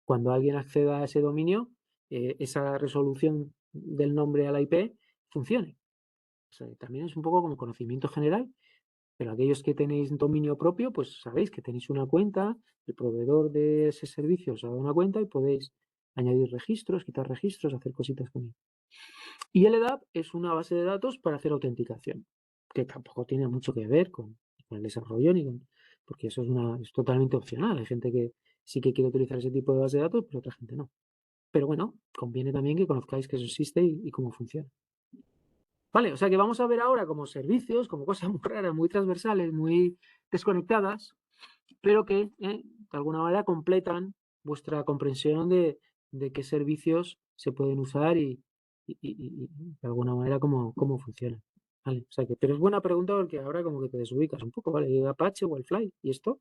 cuando alguien acceda a ese dominio, esa resolución del nombre a la IP funcione. O sea, también es un poco como conocimiento general, pero aquellos que tenéis dominio propio, pues sabéis que tenéis una cuenta, el proveedor de ese servicio os ha dado una cuenta y podéis añadir registros, quitar registros, hacer cositas con él. Y LDAP es una base de datos para hacer autenticación, que tampoco tiene mucho que ver con el desarrollo, porque eso es totalmente opcional. Hay gente que sí que quiere utilizar ese tipo de base de datos, pero otra gente no. Pero bueno, conviene también que conozcáis que eso existe y cómo funciona. Vale, o sea que vamos a ver ahora como servicios, como cosas muy raras, muy transversales, muy desconectadas, pero que de alguna manera completan vuestra comprensión de qué servicios se pueden usar y de alguna manera cómo funcionan. ¿Vale? O sea que, pero es buena pregunta porque ahora como que te desubicas un poco, ¿vale? Apache, Wildfly y esto.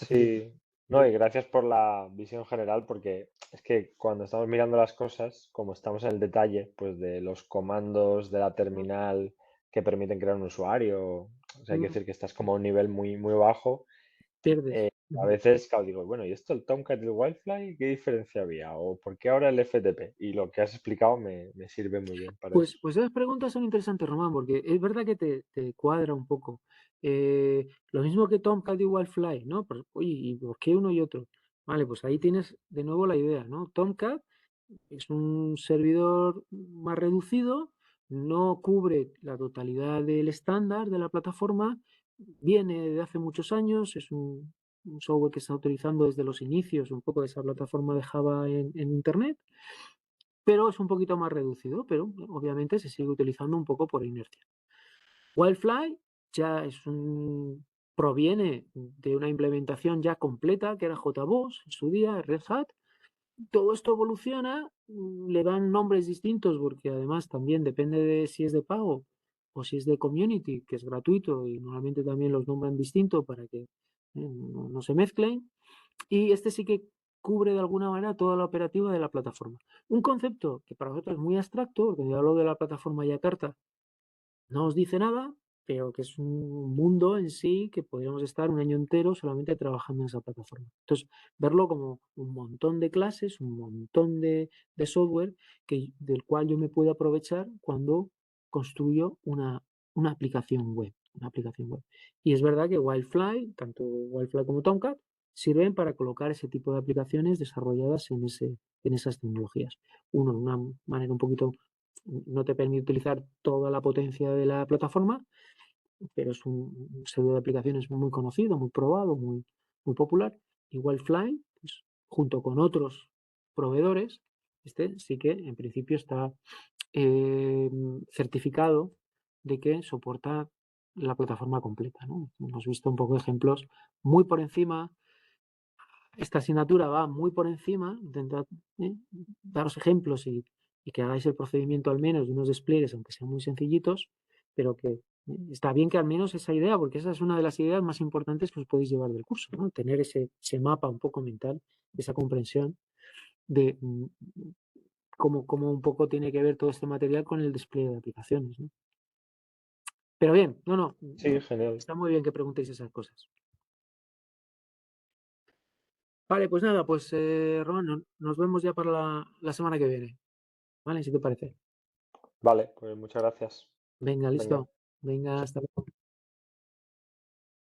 Eh, sí, no, y gracias por la visión general, porque es que cuando estamos mirando las cosas, como estamos en el detalle, pues de los comandos de la terminal que permiten crear un usuario, o sea, hay que decir que estás como a un nivel muy, muy bajo. Pierdes. A veces, claro, digo, bueno, ¿y esto el Tomcat y el Wildfly? ¿Qué diferencia había? ¿O por qué ahora el FTP? Y lo que has explicado me sirve muy bien para eso. Pues esas preguntas son interesantes, Román, porque es verdad que te cuadra un poco. Lo mismo que Tomcat y Wildfly, ¿no? Oye, ¿y por qué uno y otro? Vale, pues ahí tienes de nuevo la idea, ¿no? Tomcat es un servidor más reducido, no cubre la totalidad del estándar de la plataforma, viene de hace muchos años, es un software que está utilizando desde los inicios un poco de esa plataforma de Java en Internet, pero es un poquito más reducido, pero obviamente se sigue utilizando un poco por inercia. Wildfly ya proviene de una implementación ya completa que era JBoss en su día, Red Hat. Todo esto evoluciona, le dan nombres distintos porque además también depende de si es de pago o si es de community, que es gratuito y normalmente también los nombran distinto para que no se mezclen. Y este sí que cubre de alguna manera toda la operativa de la plataforma. Un concepto que para nosotros es muy abstracto, porque yo hablo de la plataforma Yakarta, no os dice nada, pero que es un mundo en sí que podríamos estar un año entero solamente trabajando en esa plataforma. Entonces, verlo como un montón de clases, un montón de software del cual yo me puedo aprovechar cuando construyo una aplicación web. Una aplicación web. Y es verdad que Wildfly, tanto Wildfly como Tomcat, sirven para colocar ese tipo de aplicaciones desarrolladas en esas tecnologías. Uno, de una manera un poquito no te permite utilizar toda la potencia de la plataforma, pero es un servidor de aplicaciones muy conocido, muy probado, muy popular. Igual Fly, pues, junto con otros proveedores, este sí que en principio está eh, certificado de que soporta la plataforma completa, ¿no? Hemos visto un poco ejemplos muy por encima. Esta asignatura va muy por encima, intentad daros ejemplos y que hagáis el procedimiento al menos de unos despliegues, aunque sean muy sencillitos, pero que está bien que al menos esa idea, porque esa es una de las ideas más importantes que os podéis llevar del curso, ¿no? Tener ese mapa un poco mental, esa comprensión de cómo un poco tiene que ver todo este material con el despliegue de aplicaciones, ¿no? Pero bien, no, Sí, genial. está muy bien que preguntéis esas cosas. Vale, pues nada, pues Ron, nos vemos ya para la semana que viene. ¿Vale? Si te parece. Vale, pues muchas gracias. Venga, Venga. listo. Venga, hasta luego.